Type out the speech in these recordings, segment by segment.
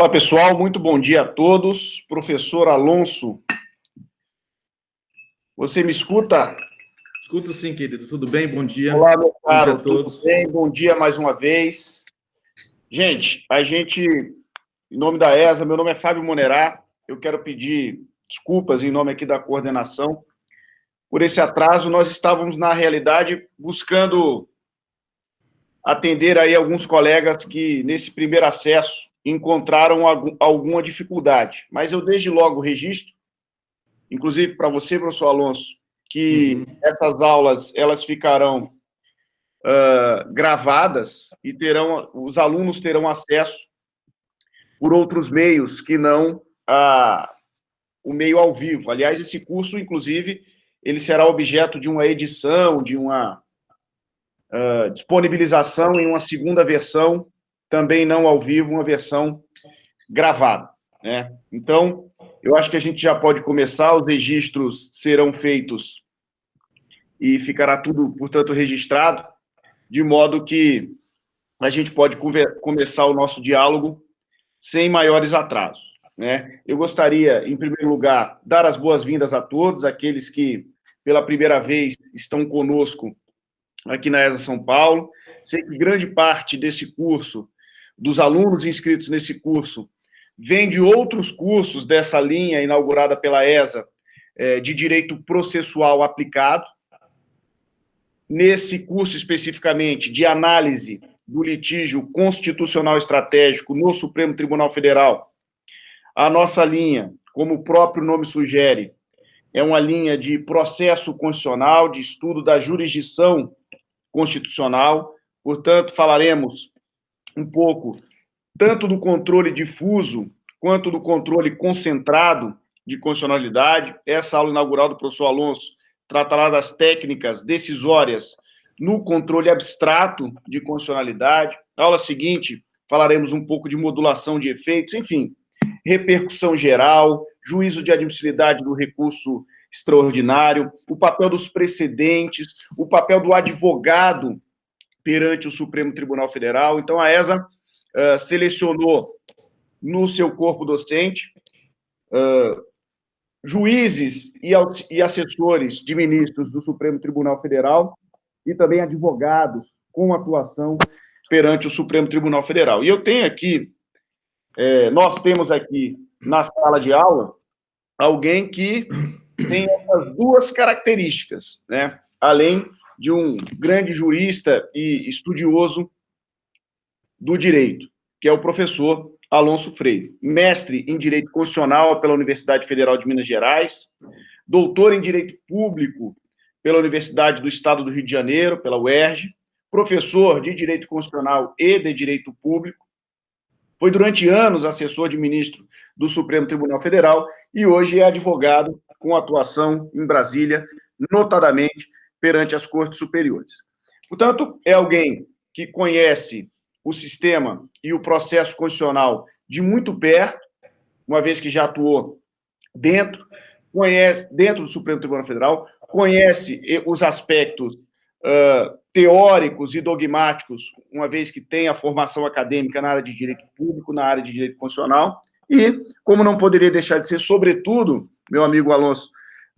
Olá, pessoal, muito bom dia a todos. Professor Alonso, você me escuta? Escuto sim, querido. Tudo bem? Bom dia. Olá, meu Bom dia caro, a todos. tudo bem? Bom dia mais uma vez. Gente, em nome da ESA, meu nome é Fábio Monerá, eu quero pedir desculpas em nome aqui da coordenação por esse atraso. Nós estávamos, na realidade, buscando atender aí alguns colegas que, nesse primeiro acesso, encontraram alguma dificuldade. Mas eu, desde logo, registro, inclusive para você, professor Alonso, que essas aulas elas ficarão gravadas e os alunos terão acesso por outros meios que não o meio ao vivo. Aliás, esse curso, inclusive, ele será objeto de uma edição, de uma disponibilização em uma segunda versão, também não ao vivo, uma versão gravada, né? Então, eu acho que a gente já pode começar, os registros serão feitos e ficará tudo, portanto, registrado, de modo que a gente pode começar o nosso diálogo sem maiores atrasos, né? Eu gostaria, em primeiro lugar, dar as boas-vindas a todos, aqueles que, pela primeira vez, estão conosco aqui na ESA São Paulo. Sei que grande parte desse curso, dos alunos inscritos nesse curso, vem de outros cursos dessa linha inaugurada pela ESA, de Direito Processual Aplicado. Nesse curso, especificamente, de análise do litígio constitucional estratégico no Supremo Tribunal Federal, a nossa linha, como o próprio nome sugere, é uma linha de processo constitucional, de estudo da jurisdição constitucional. Portanto, falaremos um pouco tanto do controle difuso quanto do controle concentrado de constitucionalidade. Essa aula inaugural do professor Alonso tratará das técnicas decisórias no controle abstrato de constitucionalidade. Na aula seguinte, falaremos um pouco de modulação de efeitos, enfim, repercussão geral, juízo de admissibilidade do recurso extraordinário, o papel dos precedentes, o papel do advogado perante o Supremo Tribunal Federal. Então, a ESA selecionou no seu corpo docente juízes e assessores de ministros do Supremo Tribunal Federal e também advogados com atuação perante o Supremo Tribunal Federal. E eu tenho aqui, nós temos aqui na sala de aula alguém que tem essas duas características, né? Além de um grande jurista e estudioso do direito, que é o professor Alonso Freire, mestre em Direito Constitucional pela Universidade Federal de Minas Gerais, doutor em Direito Público pela Universidade do Estado do Rio de Janeiro, pela UERJ, professor de Direito Constitucional e de Direito Público, foi durante anos assessor de ministro do Supremo Tribunal Federal e hoje é advogado com atuação em Brasília, notadamente perante as Cortes Superiores. Portanto, é alguém que conhece o sistema e o processo constitucional de muito perto, uma vez que já atuou dentro do Supremo Tribunal Federal, conhece os aspectos teóricos e dogmáticos, uma vez que tem a formação acadêmica na área de direito público, na área de direito constitucional, e, como não poderia deixar de ser, sobretudo, meu amigo Alonso,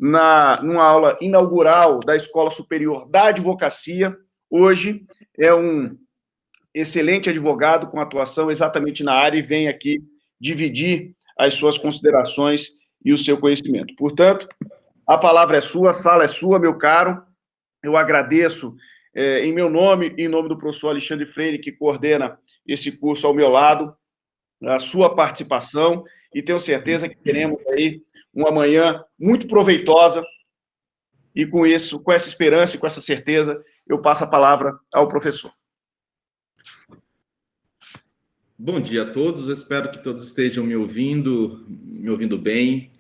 numa aula inaugural da Escola Superior da Advocacia, hoje é um excelente advogado com atuação exatamente na área e vem aqui dividir as suas considerações e o seu conhecimento. Portanto, a palavra é sua, a sala é sua, meu caro. Eu agradeço, em meu nome e em nome do professor Alexandre Freire, que coordena esse curso ao meu lado, a sua participação, e tenho certeza que teremos aí uma manhã muito proveitosa, e com isso, com essa esperança e com essa certeza, eu passo a palavra ao professor. Bom dia a todos, eu espero que todos estejam me ouvindo bem.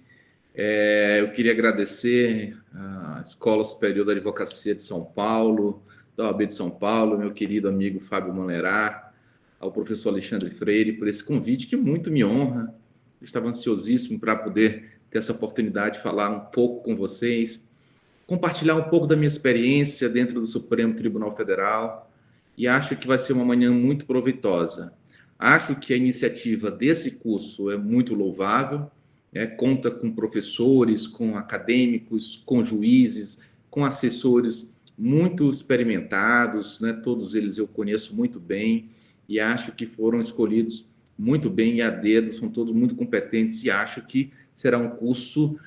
Eu queria agradecer à Escola Superior da Advocacia de São Paulo, da OAB de São Paulo, meu querido amigo Fábio Monerá, ao professor Alexandre Freire por esse convite que muito me honra. Eu estava ansiosíssimo para poder ter essa oportunidade de falar um pouco com vocês, compartilhar um pouco da minha experiência dentro do Supremo Tribunal Federal, e acho que vai ser uma manhã muito proveitosa. Acho que a iniciativa desse curso é muito louvável, conta com professores, com acadêmicos, com juízes, com assessores muito experimentados, né? Todos eles eu conheço muito bem e acho que foram escolhidos muito bem e a dedo, são todos muito competentes e acho que será um curso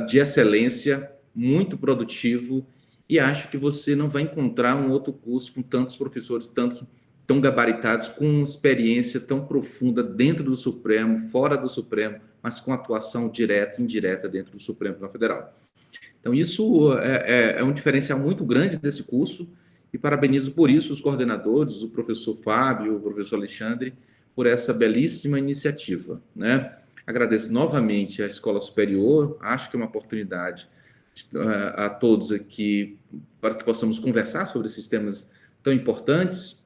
de excelência, muito produtivo e acho que você não vai encontrar um outro curso com tantos professores, tão gabaritados, com experiência tão profunda dentro do Supremo, fora do Supremo, mas com atuação direta e indireta dentro do Supremo Tribunal Federal. Então, isso é um diferencial muito grande desse curso e parabenizo por isso os coordenadores, o professor Fábio, o professor Alexandre, por essa belíssima iniciativa, né? Agradeço novamente à Escola Superior, acho que é uma oportunidade a todos aqui para que possamos conversar sobre esses temas tão importantes.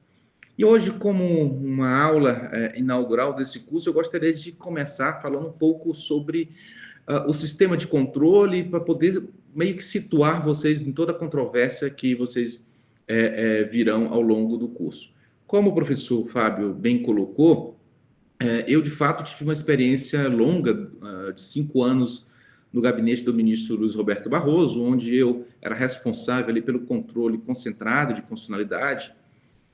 E hoje, como uma aula inaugural desse curso, eu gostaria de começar falando um pouco sobre o sistema de controle, para poder meio que situar vocês em toda a controvérsia que vocês virão ao longo do curso. Como o professor Fábio bem colocou, eu, de fato, tive uma experiência longa, de 5 anos, no gabinete do ministro Luiz Roberto Barroso, onde eu era responsável ali pelo controle concentrado de constitucionalidade.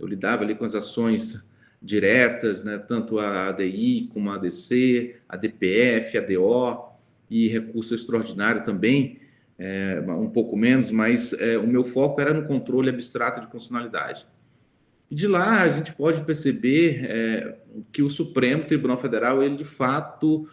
Eu lidava ali com as ações diretas, né, tanto a ADI como a ADC, a DPF, a DO e recurso extraordinário também, um pouco menos, mas o meu foco era no controle abstrato de constitucionalidade. E de lá a gente pode perceber que o Supremo Tribunal Federal, ele de fato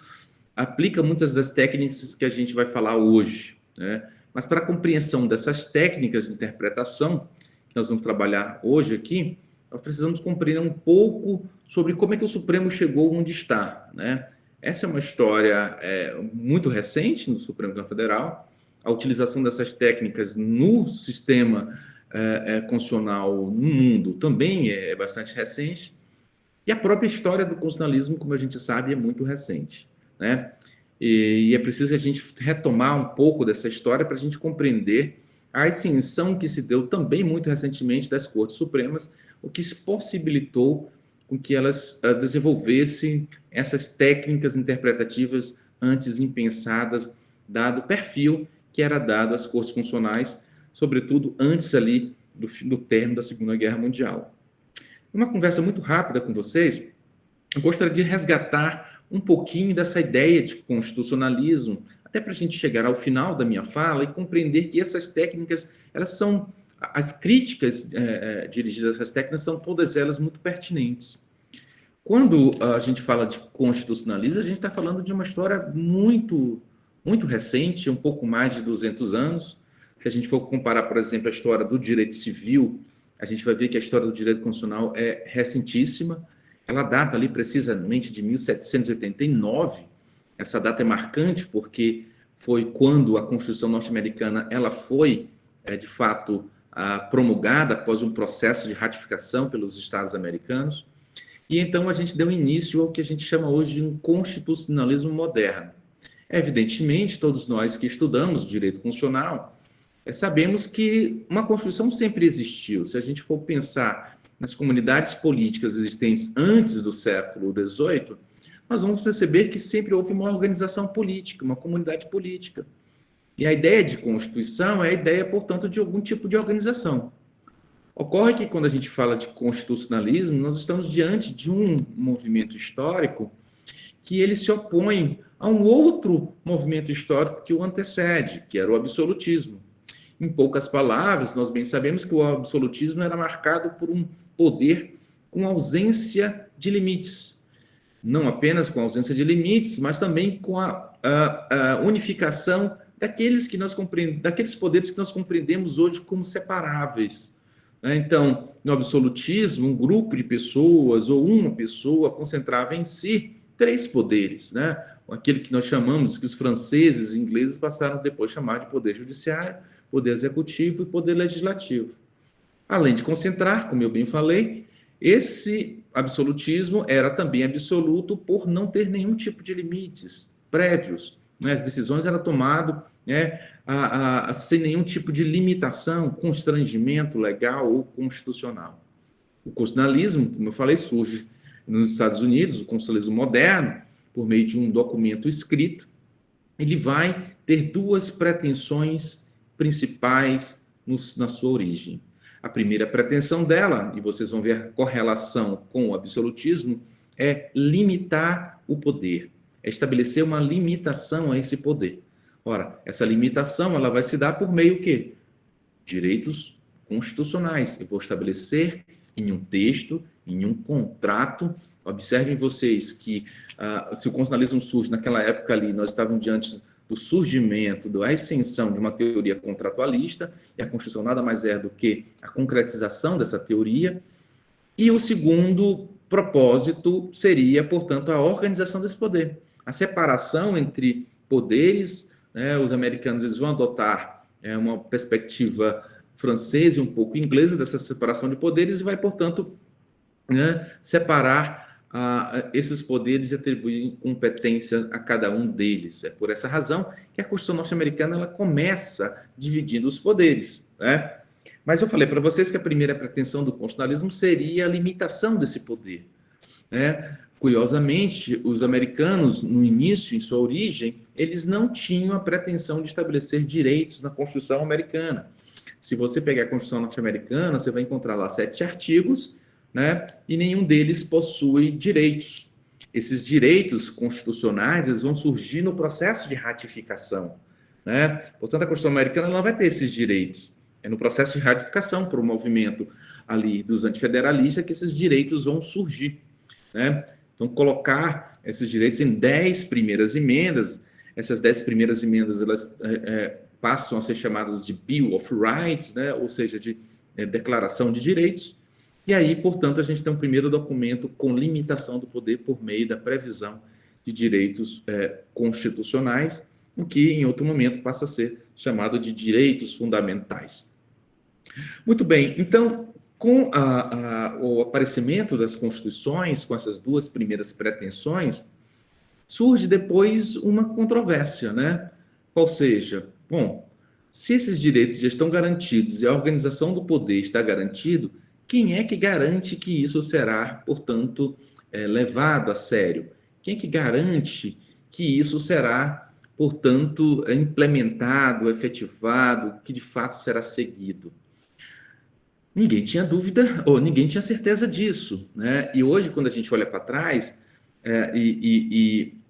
aplica muitas das técnicas que a gente vai falar hoje, né? Mas para a compreensão dessas técnicas de interpretação, que nós vamos trabalhar hoje aqui, nós precisamos compreender um pouco sobre como é que o Supremo chegou onde está, né? Essa é uma história muito recente no Supremo Tribunal Federal. A utilização dessas técnicas no sistema constitucional no mundo também é bastante recente. E a própria história do constitucionalismo, como a gente sabe, é muito recente, né? E é preciso que a gente retomar um pouco dessa história para a gente compreender a ascensão que se deu também muito recentemente das Cortes Supremas, o que possibilitou com que elas desenvolvessem essas técnicas interpretativas antes impensadas, dado o perfil que era dado às Cortes Constitucionais, sobretudo antes ali do término da Segunda Guerra Mundial. Uma conversa muito rápida com vocês, eu gostaria de resgatar um pouquinho dessa ideia de constitucionalismo, até para a gente chegar ao final da minha fala e compreender que essas técnicas, elas são, as críticas dirigidas a essas técnicas são todas elas muito pertinentes. Quando a gente fala de constitucionalismo, a gente está falando de uma história muito, muito recente, um pouco mais de 200 anos. Se a gente for comparar, por exemplo, a história do direito civil, a gente vai ver que a história do direito constitucional é recentíssima. Ela data ali precisamente de 1789. Essa data é marcante porque foi quando a Constituição norte-americana ela foi, de fato, promulgada após um processo de ratificação pelos Estados americanos. E então a gente deu início ao que a gente chama hoje de um constitucionalismo moderno. Evidentemente, todos nós que estudamos direito constitucional sabemos que uma Constituição sempre existiu. Se a gente for pensar nas comunidades políticas existentes antes do século XVIII, nós vamos perceber que sempre houve uma organização política, uma comunidade política. E a ideia de Constituição é a ideia, portanto, de algum tipo de organização. Ocorre que, quando a gente fala de constitucionalismo, nós estamos diante de um movimento histórico que ele se opõe a um outro movimento histórico que o antecede, que era o absolutismo. Em poucas palavras, nós bem sabemos que o absolutismo era marcado por um poder com ausência de limites. Não apenas com ausência de limites, mas também com a unificação daqueles poderes que nós compreendemos hoje como separáveis. Então, no absolutismo, um grupo de pessoas ou uma pessoa concentrava em si 3 poderes, né? Aquele que nós chamamos, que os franceses e ingleses passaram depois a chamar de poder judiciário, poder executivo e poder legislativo. Além de concentrar, como eu bem falei, esse absolutismo era também absoluto por não ter nenhum tipo de limites prévios, né? As decisões eram tomadas sem nenhum tipo de limitação, constrangimento legal ou constitucional. O constitucionalismo, como eu falei, surge nos Estados Unidos, o constitucionalismo moderno, por meio de um documento escrito, ele vai ter duas pretensões principais na sua origem. A primeira pretensão dela, e vocês vão ver a correlação com o absolutismo, é limitar o poder, é estabelecer uma limitação a esse poder. Ora, essa limitação ela vai se dar por meio que direitos constitucionais. Eu vou estabelecer em um texto, em um contrato. Observem vocês que se o constitucionalismo surge naquela época ali, nós estávamos diante do surgimento, da ascensão de uma teoria contratualista, e a Constituição nada mais é do que a concretização dessa teoria. E o segundo propósito seria, portanto, a organização desse poder, a separação entre poderes, né? Os americanos eles vão adotar uma perspectiva francesa e um pouco inglesa dessa separação de poderes e vai, portanto, né, separar esses poderes e atribuir competência a cada um deles. É por essa razão que a Constituição norte-americana ela começa dividindo os poderes, né? Mas eu falei para vocês que a primeira pretensão do constitucionalismo seria a limitação desse poder, né? Curiosamente, os americanos, no início, em sua origem, eles não tinham a pretensão de estabelecer direitos na Constituição americana. Se você pegar a Constituição norte-americana, você vai encontrar lá 7 artigos, né? E nenhum deles possui direitos. Esses direitos constitucionais eles vão surgir no processo de ratificação, né? Portanto, a Constituição americana não vai ter esses direitos. É no processo de ratificação, por um movimento ali dos antifederalistas, que esses direitos vão surgir, né? Então, colocar esses direitos em 10 primeiras emendas, essas 10 primeiras emendas, elas passam a ser chamadas de Bill of Rights, né? Ou seja, de declaração de direitos, e aí, portanto, a gente tem um primeiro documento com limitação do poder por meio da previsão de direitos constitucionais, o que, em outro momento, passa a ser chamado de direitos fundamentais. Muito bem, então, com o aparecimento das constituições, com essas duas primeiras pretensões, surge depois uma controvérsia, né? Ou seja, bom, se esses direitos já estão garantidos e a organização do poder está garantido, quem é que garante que isso será, portanto, levado a sério? Quem é que garante que isso será, portanto, implementado, efetivado, que de fato será seguido? Ninguém tinha dúvida, ou ninguém tinha certeza disso, né? E hoje, quando a gente olha para trás,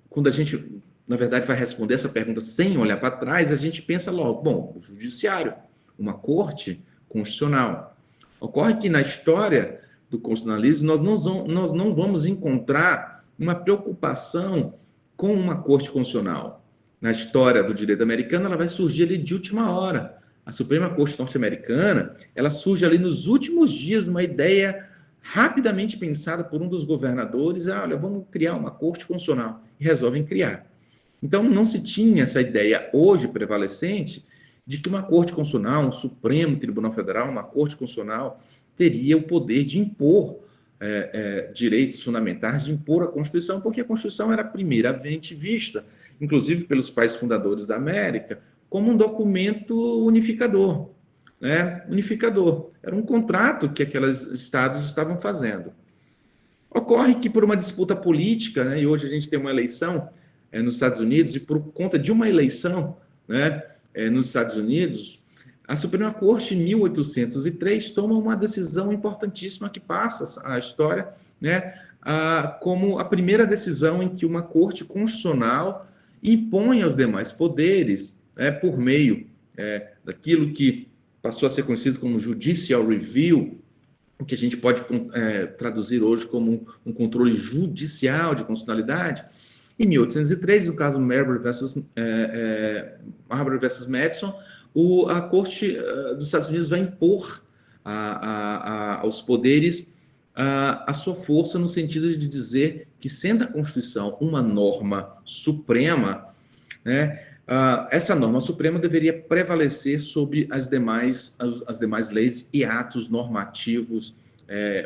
quando a gente, na verdade, vai responder essa pergunta sem olhar para trás, a gente pensa logo, bom, o judiciário, uma corte constitucional. Ocorre que na história do constitucionalismo nós não vamos encontrar uma preocupação com uma corte constitucional. Na história do direito americano, ela vai surgir ali de última hora. A Suprema Corte norte-americana, ela surge ali nos últimos dias, numa ideia rapidamente pensada por um dos governadores, olha, vamos criar uma corte constitucional, e resolvem criar. Então, não se tinha essa ideia hoje prevalecente de que uma corte constitucional, um Supremo Tribunal Federal, uma corte constitucional, teria o poder de impor direitos fundamentais, de impor a Constituição, porque a Constituição era primeiramente vista, inclusive pelos pais fundadores da América, como um documento unificador, né? Unificador. Era um contrato que aqueles estados estavam fazendo. Ocorre que por uma disputa política, né, e hoje a gente tem uma eleição nos Estados Unidos, e por conta de uma eleição, né, nos Estados Unidos, a Suprema Corte, em 1803, toma uma decisão importantíssima que passa a história, né, como a primeira decisão em que uma corte constitucional impõe aos demais poderes, por meio daquilo que passou a ser conhecido como Judicial Review, o que a gente pode traduzir hoje como um controle judicial de constitucionalidade. Em 1803, no caso Marbury versus Madison, a Corte dos Estados Unidos vai impor aos poderes a sua força no sentido de dizer que, sendo a Constituição uma norma suprema, né, essa norma suprema deveria prevalecer sobre as demais leis e atos normativos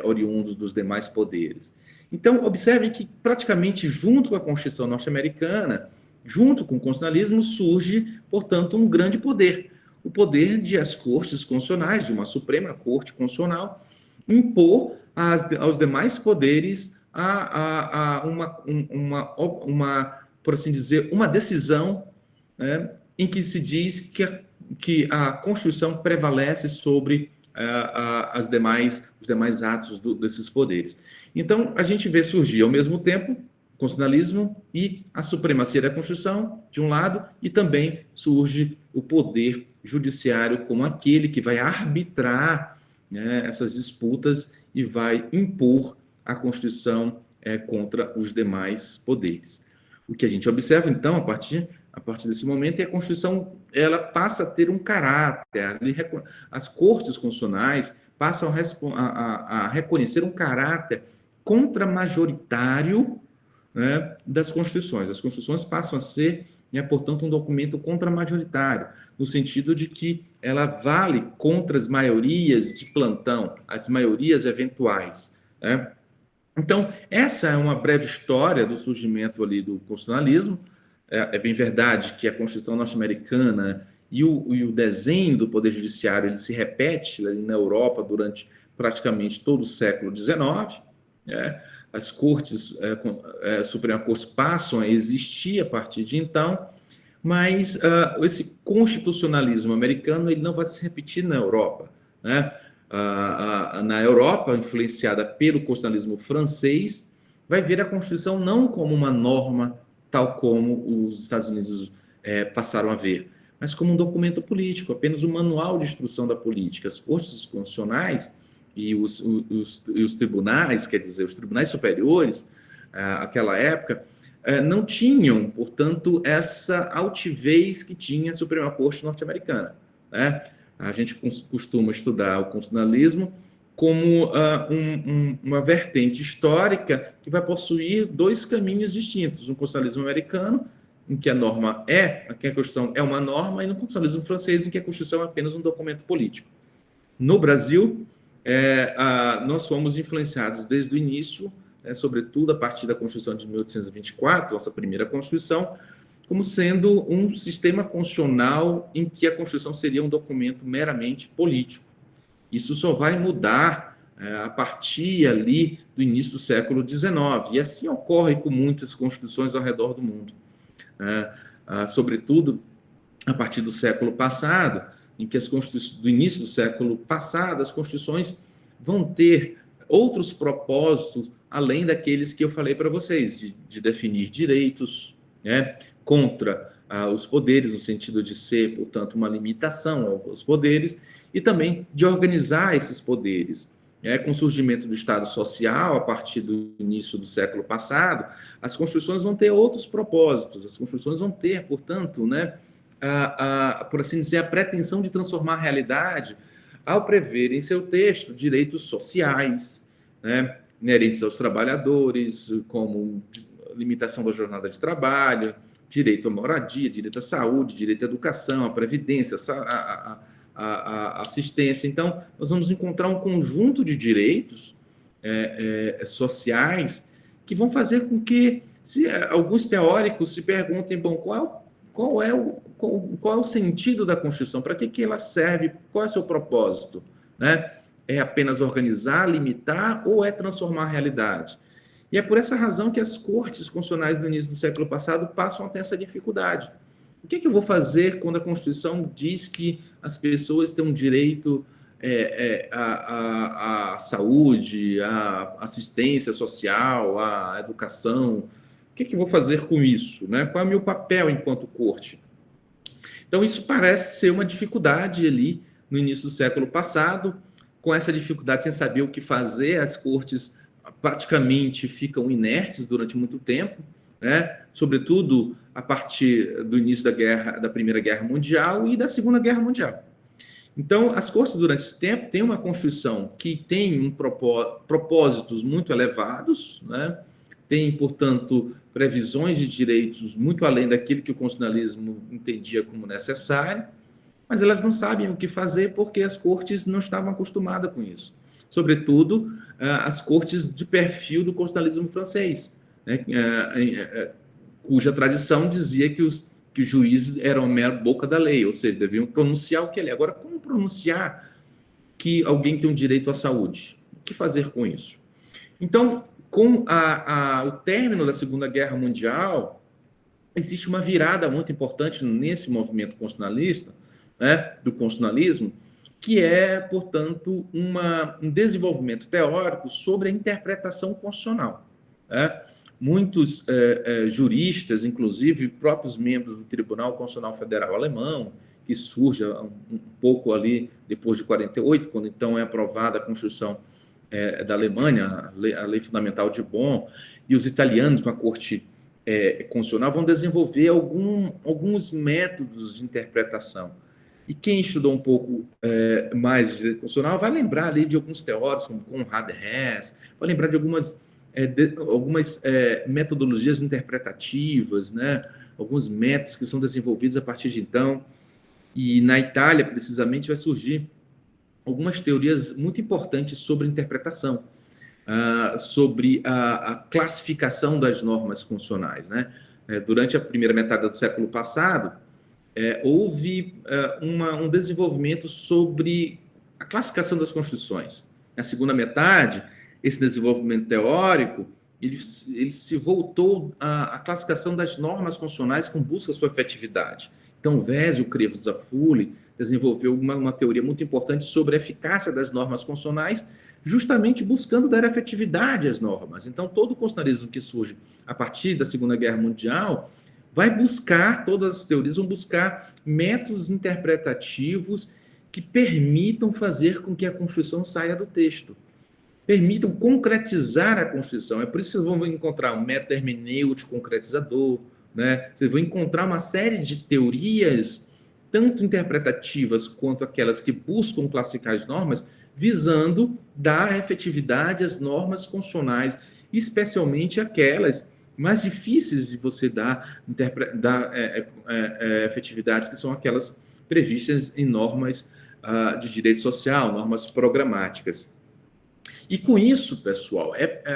oriundos dos demais poderes. Então, observem que praticamente junto com a Constituição norte-americana, junto com o constitucionalismo, surge, portanto, um grande poder. O poder de as cortes constitucionais, de uma Suprema Corte Constitucional, impor aos demais poderes por assim dizer, uma decisão, né, em que se diz que a Constituição prevalece sobre os demais atos desses poderes. Então, a gente vê surgir, ao mesmo tempo, o constitucionalismo e a supremacia da Constituição, de um lado, e também surge o poder judiciário como aquele que vai arbitrar, né, essas disputas e vai impor a Constituição contra os demais poderes. O que a gente observa, então, a partir desse momento, é a Constituição ela passa a ter um caráter. As cortes constitucionais passam a reconhecer um caráter contramajoritário, né, das constituições. As constituições passam a ser, né, portanto, um documento contramajoritário, no sentido de que ela vale contra as maiorias de plantão, as maiorias eventuais, né? Então, essa é uma breve história do surgimento ali do constitucionalismo. É bem verdade que a Constituição norte-americana e o desenho do Poder Judiciário ele se repete ali na Europa durante praticamente todo o século XIX. Né? As cortes, Suprema Corte passam a existir a partir de então, mas esse constitucionalismo americano ele não vai se repetir na Europa, né? Na Europa, influenciada pelo constitucionalismo francês, vai ver a Constituição não como uma norma, tal como os Estados Unidos passaram a ver, mas como um documento político, apenas um manual de instrução da política. As cortes constitucionais e os tribunais, quer dizer, os tribunais superiores, aquela época, não tinham, portanto, essa altivez que tinha a Suprema Corte norte-americana, né? A gente costuma estudar o constitucionalismo como uma vertente histórica que vai possuir dois caminhos distintos. No constitucionalismo americano, em que a Constituição é uma norma, e no constitucionalismo francês, em que a Constituição é apenas um documento político. No Brasil, nós fomos influenciados desde o início, sobretudo a partir da Constituição de 1824, nossa primeira Constituição, como sendo um sistema constitucional em que a Constituição seria um documento meramente político. Isso só vai mudar a partir ali do início do século XIX, e assim ocorre com muitas constituições ao redor do mundo. Sobretudo a partir do século passado, em que do início do século passado, as constituições vão ter outros propósitos, além daqueles que eu falei para vocês, de definir direitos, né, contra os poderes, no sentido de ser, portanto, uma limitação aos poderes, e também de organizar esses poderes. Com o surgimento do Estado Social, a partir do início do século passado, as constituições vão ter outros propósitos, as constituições vão ter, portanto, né, por assim dizer, a pretensão de transformar a realidade ao prever em seu texto direitos sociais, né, inerentes aos trabalhadores, como limitação da jornada de trabalho, direito à moradia, direito à saúde, direito à educação, à previdência, à assistência. Então, nós vamos encontrar um conjunto de direitos sociais que vão fazer com que alguns teóricos se perguntem, bom, qual é o sentido da Constituição? Para que ela serve? Qual é o seu propósito? Né? É apenas organizar, limitar ou é transformar a realidade? E é por essa razão que as cortes constitucionais no início do século passado passam a ter essa dificuldade. O que eu vou fazer quando a Constituição diz que as pessoas têm um direito à saúde, à assistência social, à educação? O que eu vou fazer com isso? Né? Qual é o meu papel enquanto corte? Então, isso parece ser uma dificuldade ali no início do século passado. Com essa dificuldade, sem saber o que fazer, as cortes praticamente ficam inertes durante muito tempo, né? Sobretudo a partir do início da Primeira Guerra Mundial e da Segunda Guerra Mundial. Então, as cortes, durante esse tempo, têm uma Constituição que tem propósitos muito elevados, né? Tem, portanto, previsões de direitos muito além daquilo que o constitucionalismo entendia como necessário, mas elas não sabem o que fazer porque as cortes não estavam acostumadas com isso. Sobretudo, as cortes de perfil do constitucionalismo francês, né, cuja tradição dizia que os juízes eram a mera boca da lei, ou seja, deviam pronunciar o que é lei. Agora, como pronunciar que alguém tem um direito à saúde? O que fazer com isso? Então, com o término da Segunda Guerra Mundial, existe uma virada muito importante nesse movimento constitucionalista, né, do constitucionalismo, que é, portanto, um desenvolvimento teórico sobre a interpretação constitucional. Né? Muitos juristas, inclusive próprios membros do Tribunal Constitucional Federal Alemão, que surge um pouco ali depois de 48, quando então é aprovada a Constituição da Alemanha, a lei Fundamental de Bonn, e os italianos com a Corte Constitucional vão desenvolver alguns métodos de interpretação. E quem estudou um pouco mais de direito constitucional vai lembrar ali de alguns teóricos, como Conrad Hess, vai lembrar de algumas metodologias interpretativas, né? Alguns métodos que são desenvolvidos a partir de então. E na Itália, precisamente, vai surgir algumas teorias muito importantes sobre interpretação, sobre a classificação das normas constitucionais. Né? Durante a primeira metade do século passado, houve um desenvolvimento sobre a classificação das constituições. Na segunda metade, esse desenvolvimento teórico ele se voltou à classificação das normas constitucionais com busca sua efetividade. Então, Wes e o Krivas-Zafulli desenvolveu uma teoria muito importante sobre a eficácia das normas constitucionais, justamente buscando dar efetividade às normas. Então, todo o constitucionalismo que surge a partir da Segunda Guerra Mundial vai buscar, todas as teorias vão buscar métodos interpretativos que permitam fazer com que a Constituição saia do texto, permitam concretizar a Constituição. É por isso que vocês vão encontrar um método hermenêutico concretizador, né? Vocês vão encontrar uma série de teorias, tanto interpretativas quanto aquelas que buscam classificar as normas, visando dar efetividade às normas constitucionais, especialmente aquelas mais difíceis de você dar efetividades, que são aquelas previstas em normas de direito social, normas programáticas. E com isso, pessoal,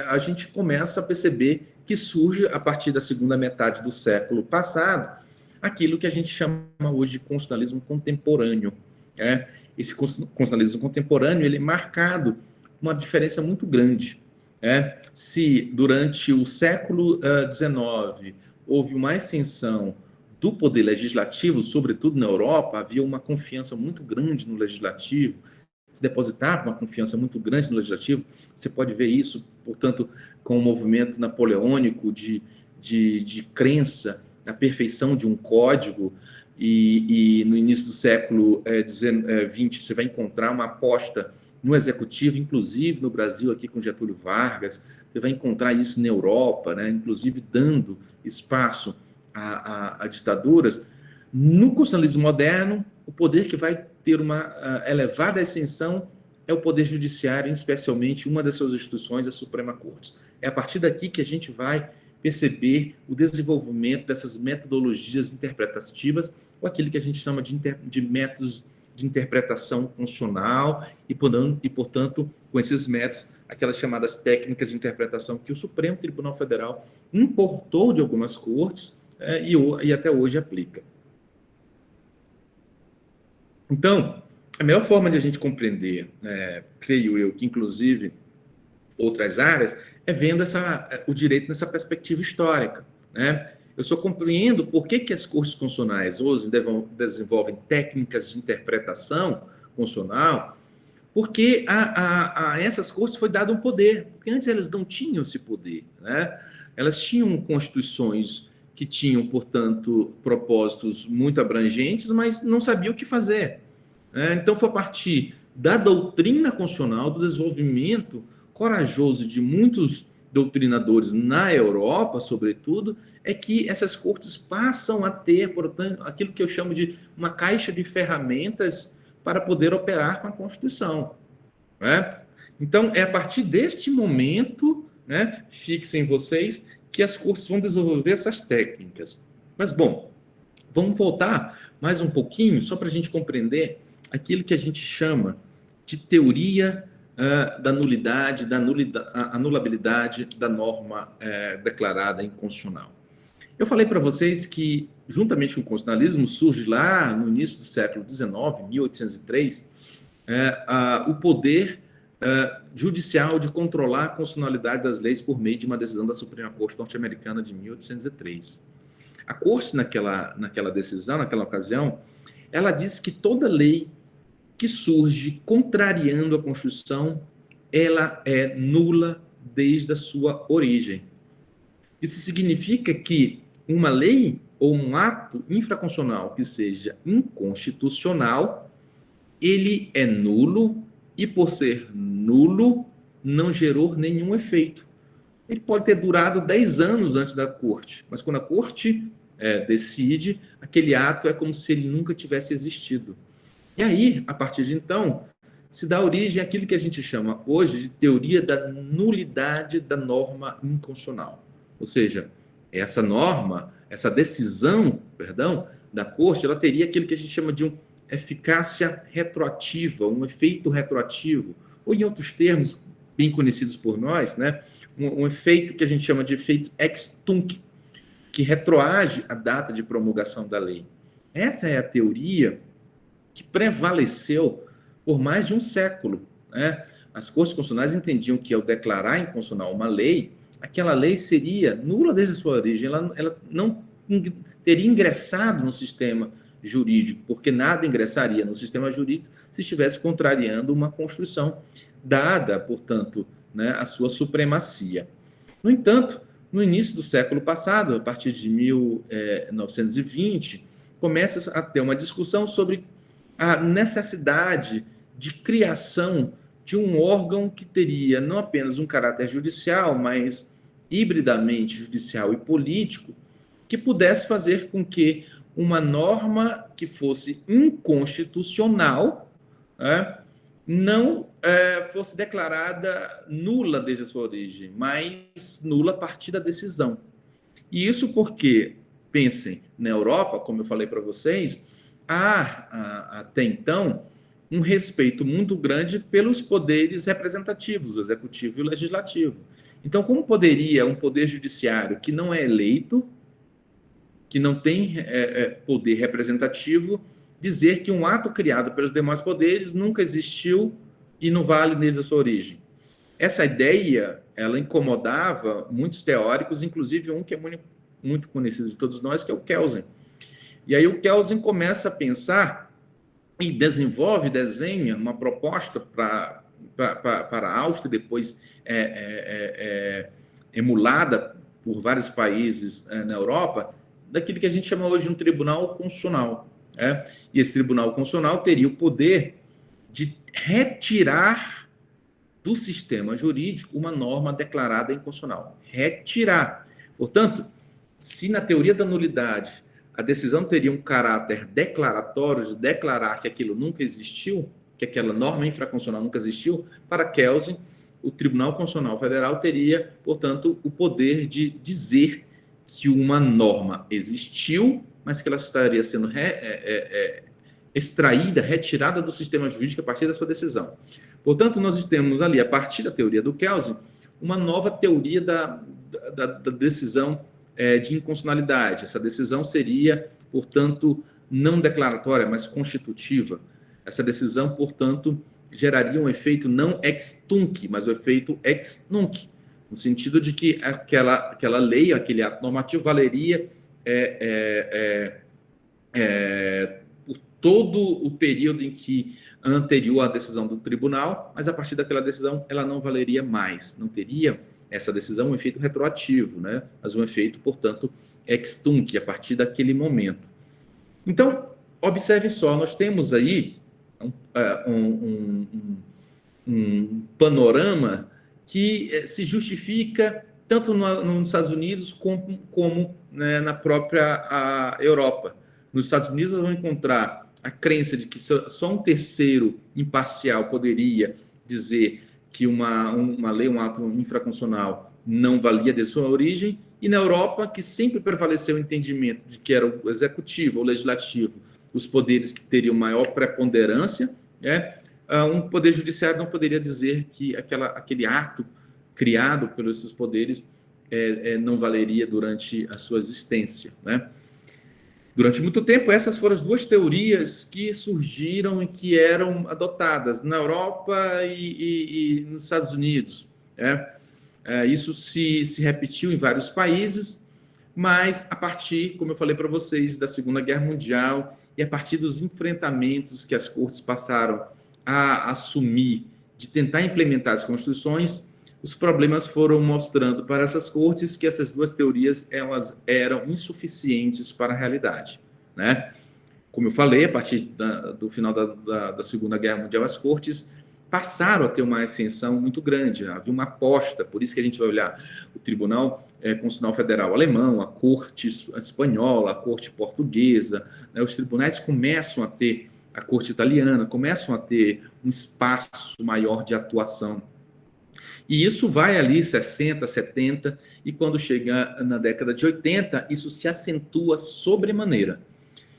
a gente começa a perceber que surge, a partir da segunda metade do século passado, aquilo que a gente chama hoje de constitucionalismo contemporâneo. Esse constitucionalismo contemporâneo ele é marcado por uma diferença muito grande. Se durante o século XIX houve uma ascensão do poder legislativo, sobretudo na Europa, havia uma confiança muito grande no legislativo, se depositava uma confiança muito grande no legislativo. Você pode ver isso, portanto, com o movimento napoleônico de crença na perfeição de um código, e no início do século XX você vai encontrar uma aposta no executivo, inclusive no Brasil, aqui com Getúlio Vargas, você vai encontrar isso na Europa, né? Inclusive dando espaço a ditaduras. No constitucionalismo moderno, o poder que vai ter uma elevada ascensão é o Poder Judiciário, especialmente uma das suas instituições, a Suprema Corte. É a partir daqui que a gente vai perceber o desenvolvimento dessas metodologias interpretativas, ou aquilo que a gente chama de métodos de interpretação constitucional, e, portanto, com esses métodos, aquelas chamadas técnicas de interpretação que o Supremo Tribunal Federal importou de algumas cortes e até hoje aplica. Então, a melhor forma de a gente compreender, creio eu, que inclusive outras áreas, é vendo o direito nessa perspectiva histórica. Né? Eu só compreendo por que as cortes constitucionais hoje desenvolvem técnicas de interpretação constitucional, porque a essas cortes foi dado um poder, porque antes elas não tinham esse poder. Né? Elas tinham constituições que tinham, portanto, propósitos muito abrangentes, mas não sabiam o que fazer. Então, foi a partir da doutrina constitucional, do desenvolvimento corajoso de muitos doutrinadores na Europa, sobretudo, é que essas cortes passam a ter, portanto, aquilo que eu chamo de uma caixa de ferramentas para poder operar com a Constituição. Então, é a partir deste momento, fixem vocês, que as cortes vão desenvolver essas técnicas. Mas, bom, vamos voltar mais um pouquinho, só para a gente compreender aquilo que a gente chama de teoria da nulidade, anulabilidade da norma declarada inconstitucional. Eu falei para vocês que, juntamente com o constitucionalismo, surge lá no início do século XIX, 1803, o poder judicial de controlar a constitucionalidade das leis por meio de uma decisão da Suprema Corte norte-americana de 1803. A Corte, naquela decisão, naquela ocasião, ela disse que toda lei que surge contrariando a Constituição, ela é nula desde a sua origem. Isso significa que uma lei ou um ato infraconstitucional que seja inconstitucional, ele é nulo e, por ser nulo, não gerou nenhum efeito. Ele pode ter durado 10 anos antes da Corte, mas quando a Corte decide, aquele ato é como se ele nunca tivesse existido. E aí, a partir de então, se dá origem àquilo que a gente chama hoje de teoria da nulidade da norma inconstitucional. Ou seja, essa norma, essa decisão, da Corte, ela teria aquilo que a gente chama de eficácia retroativa, um efeito retroativo, ou em outros termos bem conhecidos por nós, né, um efeito que a gente chama de efeito ex tunc, que retroage a data de promulgação da lei. Essa é a teoria que prevaleceu por mais de um século, né? As cortes constitucionais entendiam que, ao declarar inconstitucional uma lei, aquela lei seria nula desde a sua origem, ela não teria ingressado no sistema jurídico, porque nada ingressaria no sistema jurídico se estivesse contrariando uma Constituição dada, portanto, né, a sua supremacia. No entanto, no início do século passado, a partir de 1920, começa a ter uma discussão sobre a necessidade de criação de um órgão que teria não apenas um caráter judicial, mas hibridamente judicial e político, que pudesse fazer com que uma norma que fosse inconstitucional, né, não fosse declarada nula desde a sua origem, mas nula a partir da decisão. E isso porque, pensem, na Europa, como eu falei para vocês, há até então um respeito muito grande pelos poderes representativos, o executivo e o legislativo. Então, como poderia um poder judiciário que não é eleito, que não tem poder representativo, dizer que um ato criado pelos demais poderes nunca existiu e não vale desde a sua origem? Essa ideia, ela incomodava muitos teóricos, inclusive um que é muito conhecido de todos nós, que é o Kelsen. E aí o Kelsen começa a pensar e desenha uma proposta para a Áustria, depois emulada por vários países na Europa, daquilo que a gente chama hoje de um tribunal constitucional. E esse tribunal constitucional teria o poder de retirar do sistema jurídico uma norma declarada inconstitucional. Retirar. Portanto, se na teoria da nulidade a decisão teria um caráter declaratório, de declarar que aquilo nunca existiu, que aquela norma infraconstitucional nunca existiu, para Kelsen, o Tribunal Constitucional Federal teria, portanto, o poder de dizer que uma norma existiu, mas que ela estaria sendo extraída, retirada do sistema jurídico a partir da sua decisão. Portanto, nós temos ali, a partir da teoria do Kelsen, uma nova teoria da decisão de inconstitucionalidade. Essa decisão seria, portanto, não declaratória, mas constitutiva. Essa decisão, portanto, geraria um efeito não ex tunc, mas o efeito ex nunc, no sentido de que aquela lei, aquele ato normativo valeria por todo o período em que anterior à decisão do tribunal, mas a partir daquela decisão ela não valeria mais, não teria essa decisão um efeito retroativo, né? Mas um efeito, portanto, ex tunc, a partir daquele momento. Então, observe só, nós temos aí um panorama que se justifica tanto nos Estados Unidos como né, na própria Europa. Nos Estados Unidos, nós vamos encontrar a crença de que só um terceiro imparcial poderia dizer que uma lei, um ato infraconstitucional não valia de sua origem, e na Europa, que sempre prevaleceu o entendimento de que era o executivo, o legislativo, os poderes que teriam maior preponderância, um poder judiciário não poderia dizer que aquele ato criado pelos esses poderes não valeria durante a sua existência, né? Durante muito tempo, essas foram as duas teorias que surgiram e que eram adotadas na Europa e nos Estados Unidos. Né? Isso se repetiu em vários países, mas a partir, como eu falei para vocês, da Segunda Guerra Mundial e a partir dos enfrentamentos que as cortes passaram a assumir de tentar implementar as constituições, os problemas foram mostrando para essas cortes que essas duas teorias elas eram insuficientes para a realidade, né? Como eu falei, a partir do final da Segunda Guerra Mundial, as cortes passaram a ter uma ascensão muito grande, havia uma aposta, por isso que a gente vai olhar o Tribunal Constitucional Federal Alemão, a Corte Espanhola, a Corte Portuguesa, né? Os tribunais começam a ter, a Corte Italiana, começam a ter um espaço maior de atuação. E isso vai ali 60, 70, e quando chega na década de 80, isso se acentua sobremaneira,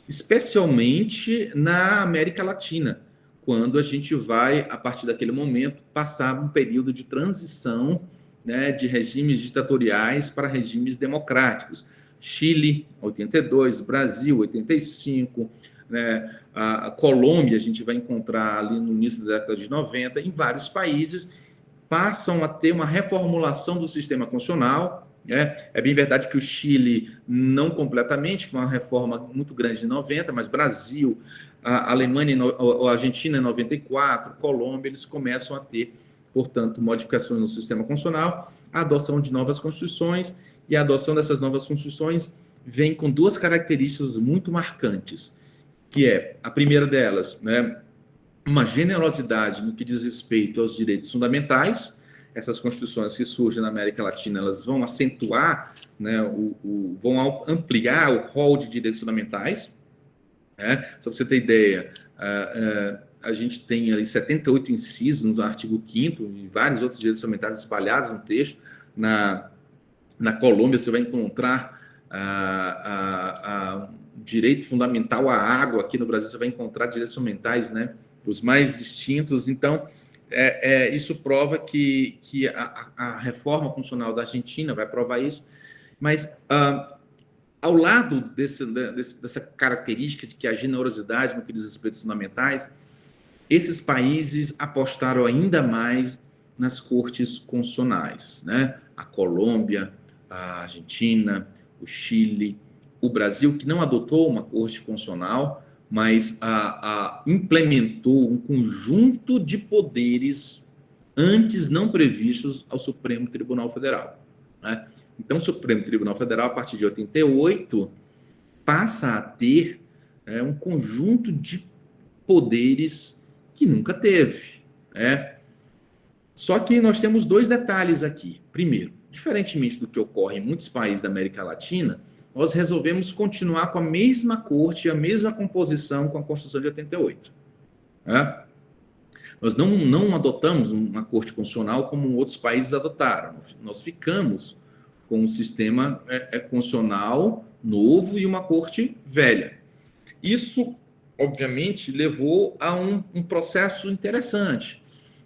especialmente na América Latina, quando a gente vai, a partir daquele momento, passar um período de transição, né, de regimes ditatoriais para regimes democráticos. Chile, 82, Brasil, 85, né, a Colômbia, a gente vai encontrar ali no início da década de 90, em vários países, passam a ter uma reformulação do sistema constitucional. É bem verdade que o Chile, não completamente, com uma reforma muito grande em 90, mas Brasil, a Alemanha, a Argentina em 94, Colômbia, eles começam a ter, portanto, modificações no sistema constitucional, a adoção de novas constituições, e a adoção dessas novas constituições vem com duas características muito marcantes, que é, a primeira delas, né, uma generosidade no que diz respeito aos direitos fundamentais. Essas constituições que surgem na América Latina, elas vão acentuar, né, vão ampliar o rol de direitos fundamentais. Né? Só para você ter ideia, a gente tem ali 78 incisos no artigo 5º e vários outros direitos fundamentais espalhados no texto. Na Colômbia, você vai encontrar direito fundamental à água. Aqui no Brasil, você vai encontrar direitos fundamentais, né, os mais distintos. Então, isso prova que a reforma constitucional da Argentina vai provar isso, mas ao lado dessa característica de que a generosidade no que diz respeito aos fundamentais, esses países apostaram ainda mais nas cortes constitucionais, né? A Colômbia, a Argentina, o Chile, o Brasil, que não adotou uma corte constitucional, mas implementou um conjunto de poderes antes não previstos ao Supremo Tribunal Federal. Né? Então, o Supremo Tribunal Federal, a partir de 88, passa a ter um conjunto de poderes que nunca teve. Né? Só que nós temos dois detalhes aqui. Primeiro, diferentemente do que ocorre em muitos países da América Latina, nós resolvemos continuar com a mesma corte, a mesma composição com a Constituição de 88. Né? Nós não adotamos uma corte constitucional como outros países adotaram. Nós ficamos com um sistema constitucional novo e uma corte velha. Isso, obviamente, levou a um processo interessante,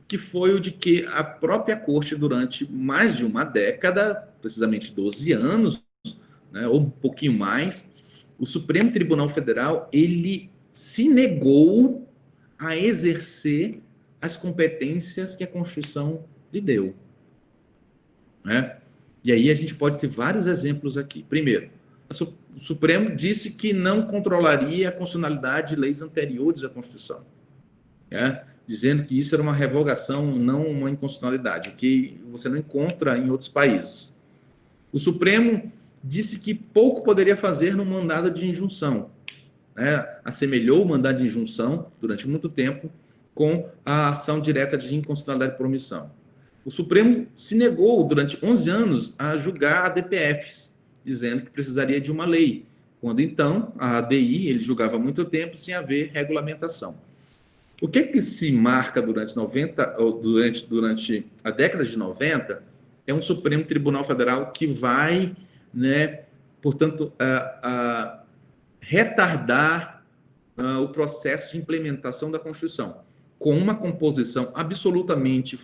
que foi o de que a própria corte, durante mais de uma década, precisamente 12 anos, né, ou um pouquinho mais, o Supremo Tribunal Federal, ele se negou a exercer as competências que a Constituição lhe deu. Né? E aí a gente pode ter vários exemplos aqui. Primeiro, o Supremo disse que não controlaria a constitucionalidade de leis anteriores à Constituição, né? Dizendo que isso era uma revogação, não uma inconstitucionalidade, o que você não encontra em outros países. O Supremo disse que pouco poderia fazer no mandado de injunção, né? Assemelhou o mandado de injunção, durante muito tempo, com a ação direta de inconstitucionalidade por omissão. O Supremo se negou, durante 11 anos, a julgar ADPFs, dizendo que precisaria de uma lei, quando então a ADI ele julgava há muito tempo sem haver regulamentação. O que se marca durante a década de 90 é um Supremo Tribunal Federal que vai, né, portanto, retardar o processo de implementação da Constituição, com uma composição absolutamente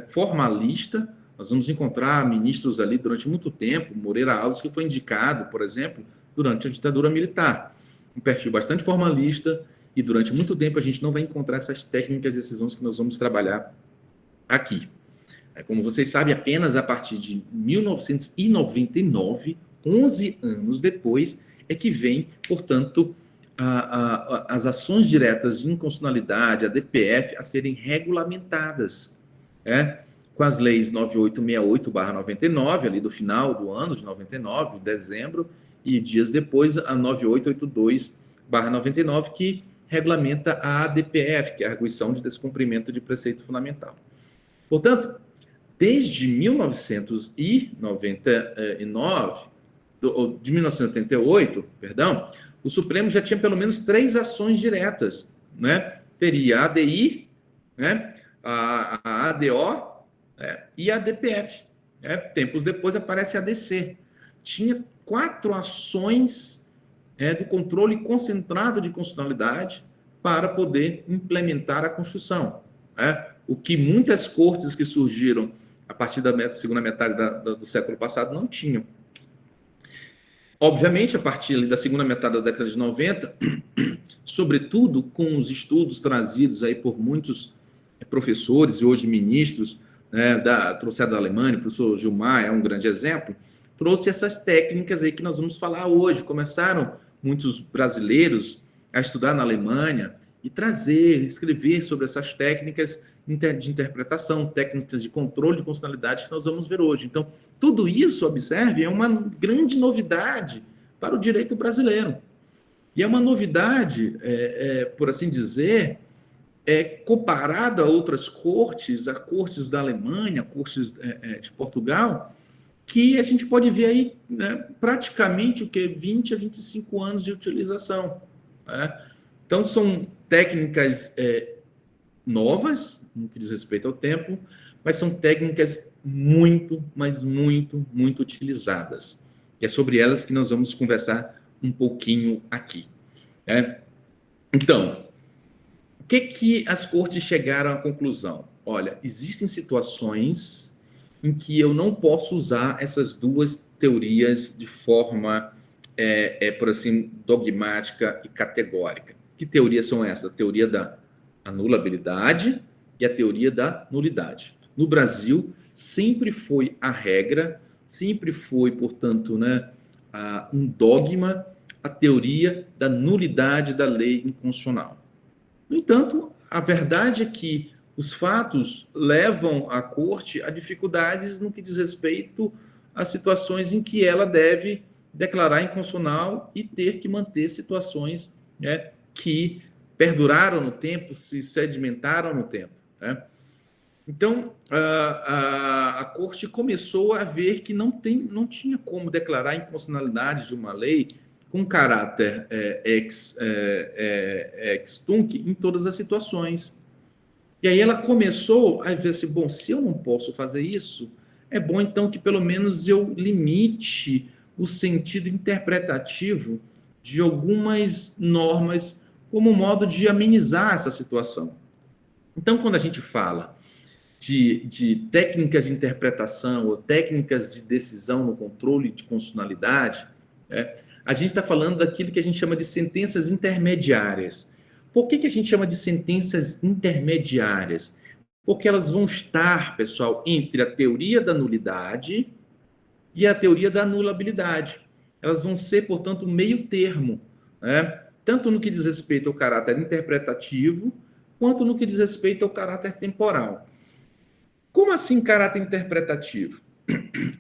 formalista. Nós vamos encontrar ministros ali durante muito tempo, Moreira Alves, que foi indicado, por exemplo, durante a ditadura militar. um perfil bastante formalista, e durante muito tempo a gente não vai encontrar essas técnicas e decisões que nós vamos trabalhar aqui. Como vocês sabem, apenas a partir de 1999, 11 anos depois, é que vem, portanto, as ações diretas de inconstitucionalidade, a DPF, a serem regulamentadas, com as leis 9868/99, ali do final do ano de 99, dezembro, e dias depois a 9882/99, que regulamenta a ADPF, que é a arguição de descumprimento de preceito fundamental. Portanto, desde 1999, de 1988, perdão, o Supremo já tinha pelo menos 3 ações diretas, né? Teria a ADI, né? a ADO, e a DPF. Tempos depois aparece a ADC. Tinha 4 ações do controle concentrado de constitucionalidade para poder implementar a Constituição. O que muitas cortes que surgiram a partir da segunda metade do século passado não tinham. Obviamente, a partir da segunda metade da década de 90, sobretudo com os estudos trazidos aí por muitos professores e hoje ministros, trouxe da Alemanha, o professor Gilmar é um grande exemplo, trouxe essas técnicas aí que nós vamos falar hoje. Começaram muitos brasileiros a estudar na Alemanha e escrever sobre essas técnicas de interpretação, técnicas de controle de constitucionalidade que nós vamos ver hoje. Então, tudo isso, observe, é uma grande novidade para o direito brasileiro. E é uma novidade, por assim dizer, comparada a outras cortes, a cortes da Alemanha, cortes de Portugal, que a gente pode ver aí praticamente 20 a 25 anos de utilização. Então, são técnicas novas, no que diz respeito ao tempo, mas são técnicas muito, mas muito, muito utilizadas. E é sobre elas que nós vamos conversar um pouquinho aqui. Então, o que as cortes chegaram à conclusão? Olha, existem situações em que eu não posso usar essas duas teorias de forma, por assim, dogmática e categórica. Que teorias são essas? A teoria da anulabilidade e a teoria da nulidade. No Brasil, sempre foi a regra, sempre foi, portanto, um dogma, a teoria da nulidade da lei inconstitucional. No entanto, a verdade é que os fatos levam a corte a dificuldades no que diz respeito a situações em que ela deve declarar inconstitucional e ter que manter situações que perduraram no tempo, se sedimentaram no tempo. Então, a corte começou a ver que não tinha como declarar inconstitucionalidade de uma lei com caráter ex-tunc em todas as situações. E aí ela começou a ver assim, bom, se eu não posso fazer isso, é bom então que pelo menos eu limite o sentido interpretativo de algumas normas como modo de amenizar essa situação. Então, quando a gente fala de técnicas de interpretação ou técnicas de decisão no controle de constitucionalidade, a gente está falando daquilo que a gente chama de sentenças intermediárias. Por que a gente chama de sentenças intermediárias? Porque elas vão estar, pessoal, entre a teoria da nulidade e a teoria da anulabilidade. Elas vão ser, portanto, meio termo, tanto no que diz respeito ao caráter interpretativo, quanto no que diz respeito ao caráter temporal. Como assim caráter interpretativo?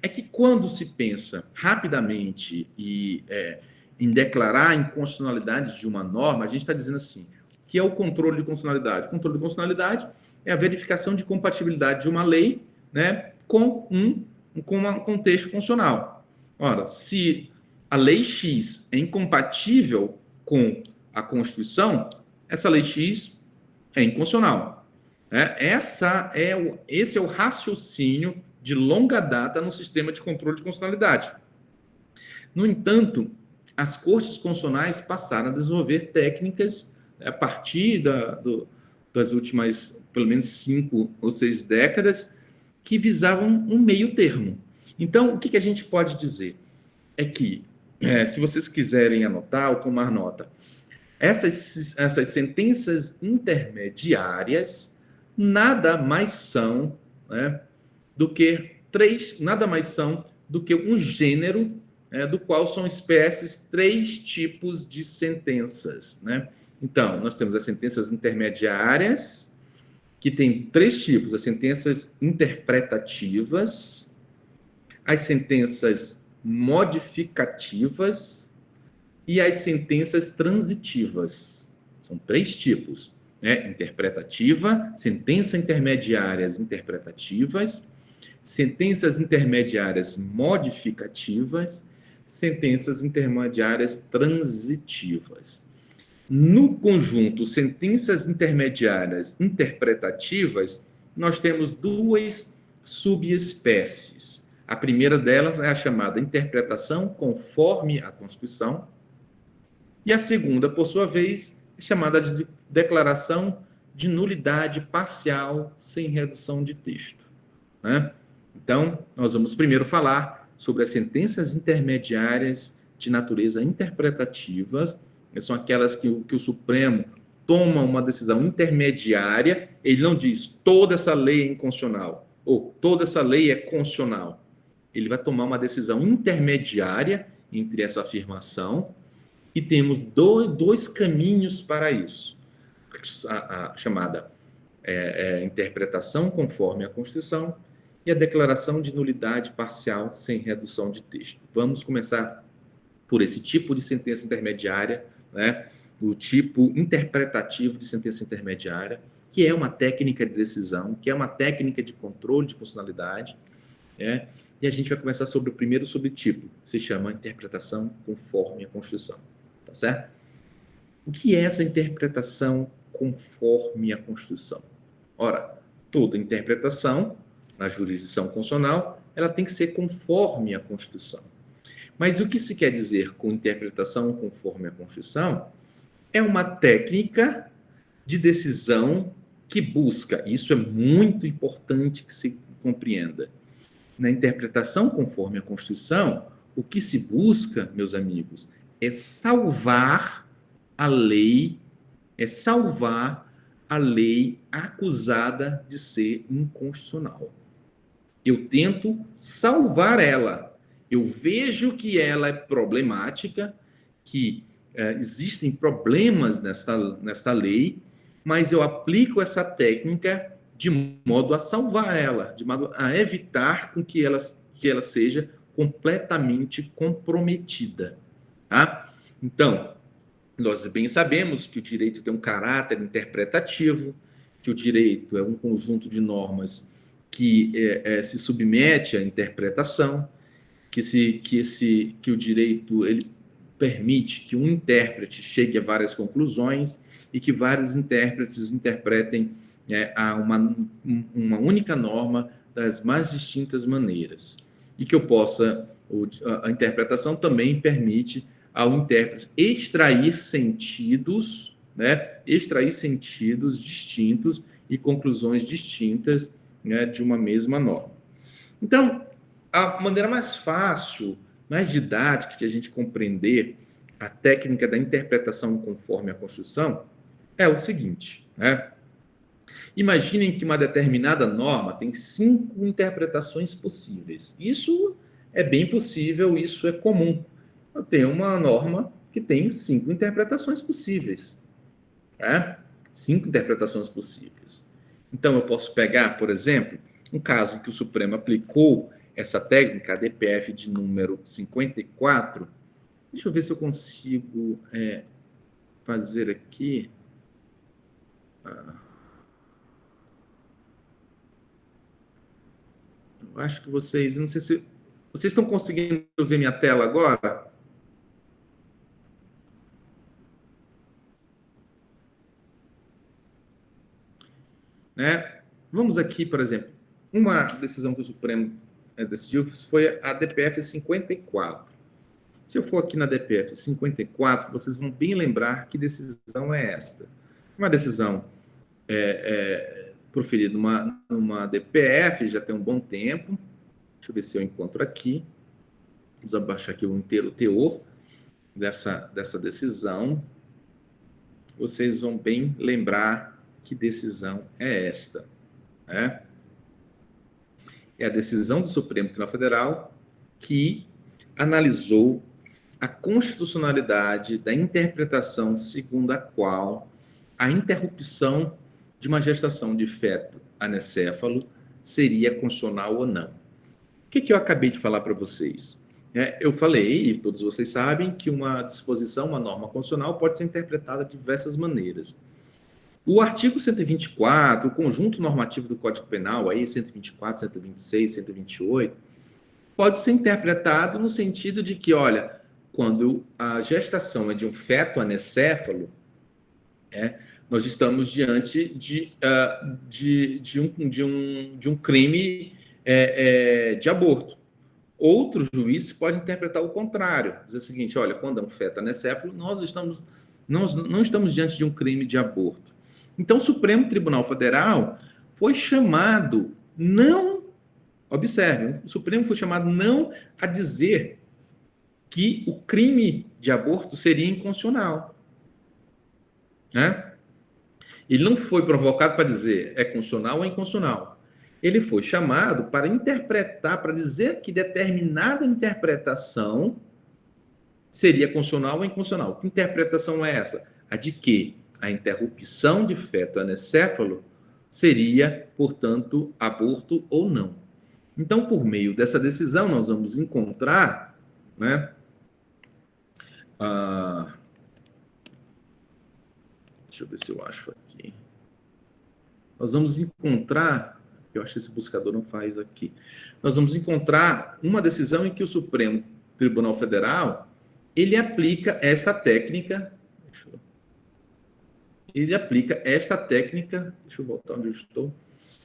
É que quando se pensa rapidamente em declarar a inconstitucionalidade de uma norma, a gente está dizendo assim, que é o controle de constitucionalidade. O controle de constitucionalidade é a verificação de compatibilidade de uma lei com um contexto constitucional. Ora, se a lei X é incompatível com a Constituição, essa lei X é inconstitucional. Esse é o raciocínio de longa data no sistema de controle de constitucionalidade. No entanto, as cortes constitucionais passaram a desenvolver técnicas a partir das últimas, pelo menos 5 ou 6 décadas, que visavam um meio termo. Então, o que a gente pode dizer? É que, se vocês quiserem anotar ou tomar nota, essas sentenças intermediárias nada mais são, né, do que nada mais são do que um gênero, do qual são espécies três tipos de sentenças, né? Então, nós temos as sentenças intermediárias, que tem três tipos: as sentenças interpretativas, as sentenças modificativas e as sentenças transitivas. São três tipos, né? Interpretativa, sentenças intermediárias interpretativas, sentenças intermediárias modificativas, sentenças intermediárias transitivas. No conjunto sentenças intermediárias interpretativas, nós temos duas subespécies. A primeira delas é a chamada interpretação conforme a Constituição, e a segunda, por sua vez, é chamada de declaração de nulidade parcial sem redução de texto, né? Então, nós vamos primeiro falar sobre as sentenças intermediárias de natureza interpretativa, que são aquelas que o Supremo toma uma decisão intermediária, ele não diz toda essa lei é inconstitucional ou toda essa lei é constitucional. Ele vai tomar uma decisão intermediária entre essa afirmação, e temos dois caminhos para isso. A chamada interpretação conforme a Constituição e a declaração de nulidade parcial sem redução de texto. Vamos começar por esse tipo de sentença intermediária, né? O tipo interpretativo de sentença intermediária, que é uma técnica de decisão, que é uma técnica de controle de constitucionalidade, né? E a gente vai começar sobre o primeiro subtipo, que se chama interpretação conforme a Constituição. Tá certo? O que é essa interpretação conforme a Constituição? Ora, toda interpretação na jurisdição constitucional, ela tem que ser conforme a Constituição. Mas o que se quer dizer com interpretação conforme a Constituição? É uma técnica de decisão que busca, isso é muito importante que se compreenda. Na interpretação conforme a Constituição, o que se busca, meus amigos, é salvar a lei, acusada de ser inconstitucional. Eu tento salvar ela. Eu vejo que ela é problemática, que existem problemas nesta lei, mas eu aplico essa técnica de modo a salvar ela, de modo a evitar com que ela seja completamente comprometida. Tá? Então, nós bem sabemos que o direito tem um caráter interpretativo, que o direito é um conjunto de normas que se submete à interpretação, que o direito ele permite que um intérprete chegue a várias conclusões e que vários intérpretes interpretem a uma única norma das mais distintas maneiras. E que a interpretação também permite ao intérprete extrair sentidos, né, distintos e conclusões distintas, né, de uma mesma norma. Então, a maneira mais fácil, mais didática de a gente compreender a técnica da interpretação conforme a Constituição é o seguinte, né? Imaginem que uma determinada norma tem 5 interpretações possíveis. Isso é bem possível, isso é comum. Eu tenho uma norma que tem 5 interpretações possíveis. Né? 5 interpretações possíveis. Então, eu posso pegar, por exemplo, um caso em que o Supremo aplicou essa técnica, a DPF de número 54. Deixa eu ver se eu consigo fazer aqui. Eu acho que vocês... Não sei se... Vocês estão conseguindo ver minha tela agora? Né? Vamos aqui, por exemplo, uma decisão que o Supremo decidiu foi a DPF 54. Se eu for aqui na DPF 54, vocês vão bem lembrar que decisão é esta. Uma decisão proferida numa DPF, já tem um bom tempo. Deixa eu ver se eu encontro aqui. Vamos abaixar aqui o inteiro teor. dessa decisão, vocês vão bem lembrar que decisão é esta, né? É a decisão do Supremo Tribunal Federal que analisou a constitucionalidade da interpretação segundo a qual a interrupção de uma gestação de feto anencéfalo seria constitucional ou não. O que eu acabei de falar para vocês? Eu falei, e todos vocês sabem, que uma disposição, uma norma constitucional pode ser interpretada de diversas maneiras. O artigo 124, o conjunto normativo do Código Penal, aí 124, 126, 128, pode ser interpretado no sentido de que, olha, quando a gestação é de um feto anencéfalo, nós estamos diante de um crime de aborto. Outro juiz pode interpretar o contrário, dizer o seguinte, olha, quando é um feto anencéfalo, nós não estamos diante de um crime de aborto. Então, o Supremo Tribunal Federal foi chamado observe, o Supremo foi chamado não a dizer que o crime de aborto seria inconstitucional, né? Ele não foi provocado para dizer é constitucional ou inconstitucional. Ele foi chamado para interpretar, para dizer que determinada interpretação seria constitucional ou inconstitucional. Que interpretação é essa? A de que a interrupção de feto anencéfalo seria, portanto, aborto ou não. Então, por meio dessa decisão, nós vamos encontrar, né? Deixa eu ver se eu acho aqui. Nós vamos encontrar, eu acho que esse buscador não faz aqui. Nós vamos encontrar uma decisão em que o Supremo Tribunal Federal ele aplica esta técnica. Deixa eu voltar onde eu estou.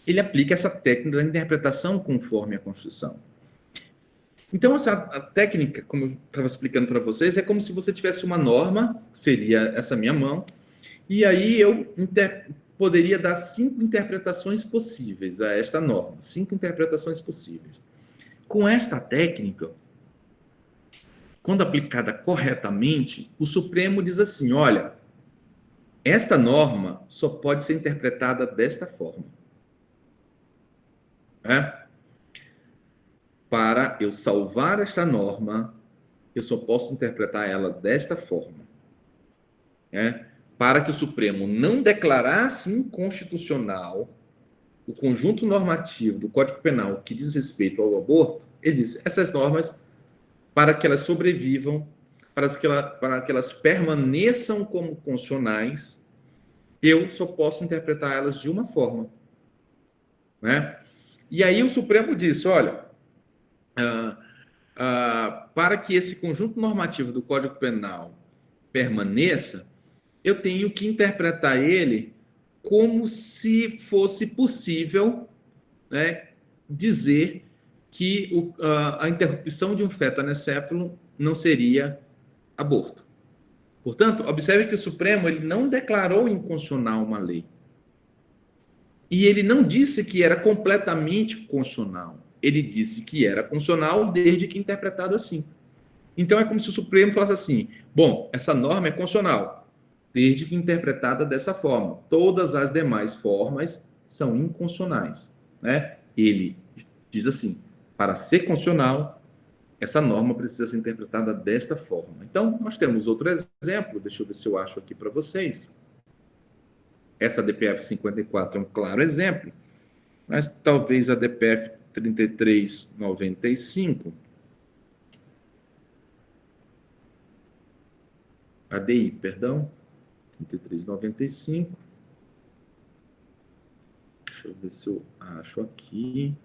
Ele aplica essa técnica da interpretação conforme a Constituição. Então, a técnica, como eu estava explicando para vocês, é como se você tivesse uma norma, que seria essa minha mão, e aí eu poderia dar 5 interpretações possíveis a esta norma, 5 interpretações possíveis. Com esta técnica, quando aplicada corretamente, o Supremo diz assim, olha, esta norma só pode ser interpretada desta forma. Para eu salvar esta norma, eu só posso interpretar ela desta forma. Para que o Supremo não declarasse inconstitucional o conjunto normativo do Código Penal que diz respeito ao aborto, ele diz, essas normas, para que elas sobrevivam, para que elas permaneçam como constitucionais, eu só posso interpretar elas de uma forma. E aí o Supremo disse, olha, para que esse conjunto normativo do Código Penal permaneça, eu tenho que interpretar ele como se fosse possível, né, dizer que a interrupção de um feto anencéfalo não seria aborto. Portanto, observe que o Supremo ele não declarou inconstitucional uma lei. E ele não disse que era completamente constitucional. Ele disse que era constitucional desde que interpretado assim. Então, é como se o Supremo falasse assim, bom, essa norma é constitucional, desde que interpretada dessa forma. Todas as demais formas são inconstitucionais. Ele diz assim, para ser constitucional, essa norma precisa ser interpretada desta forma. Então, nós temos outro exemplo, deixa eu ver se eu acho aqui para vocês. Essa DPF 54 é um claro exemplo, mas talvez a DPF 3395, ADI, perdão, 3395, deixa eu ver se eu acho aqui.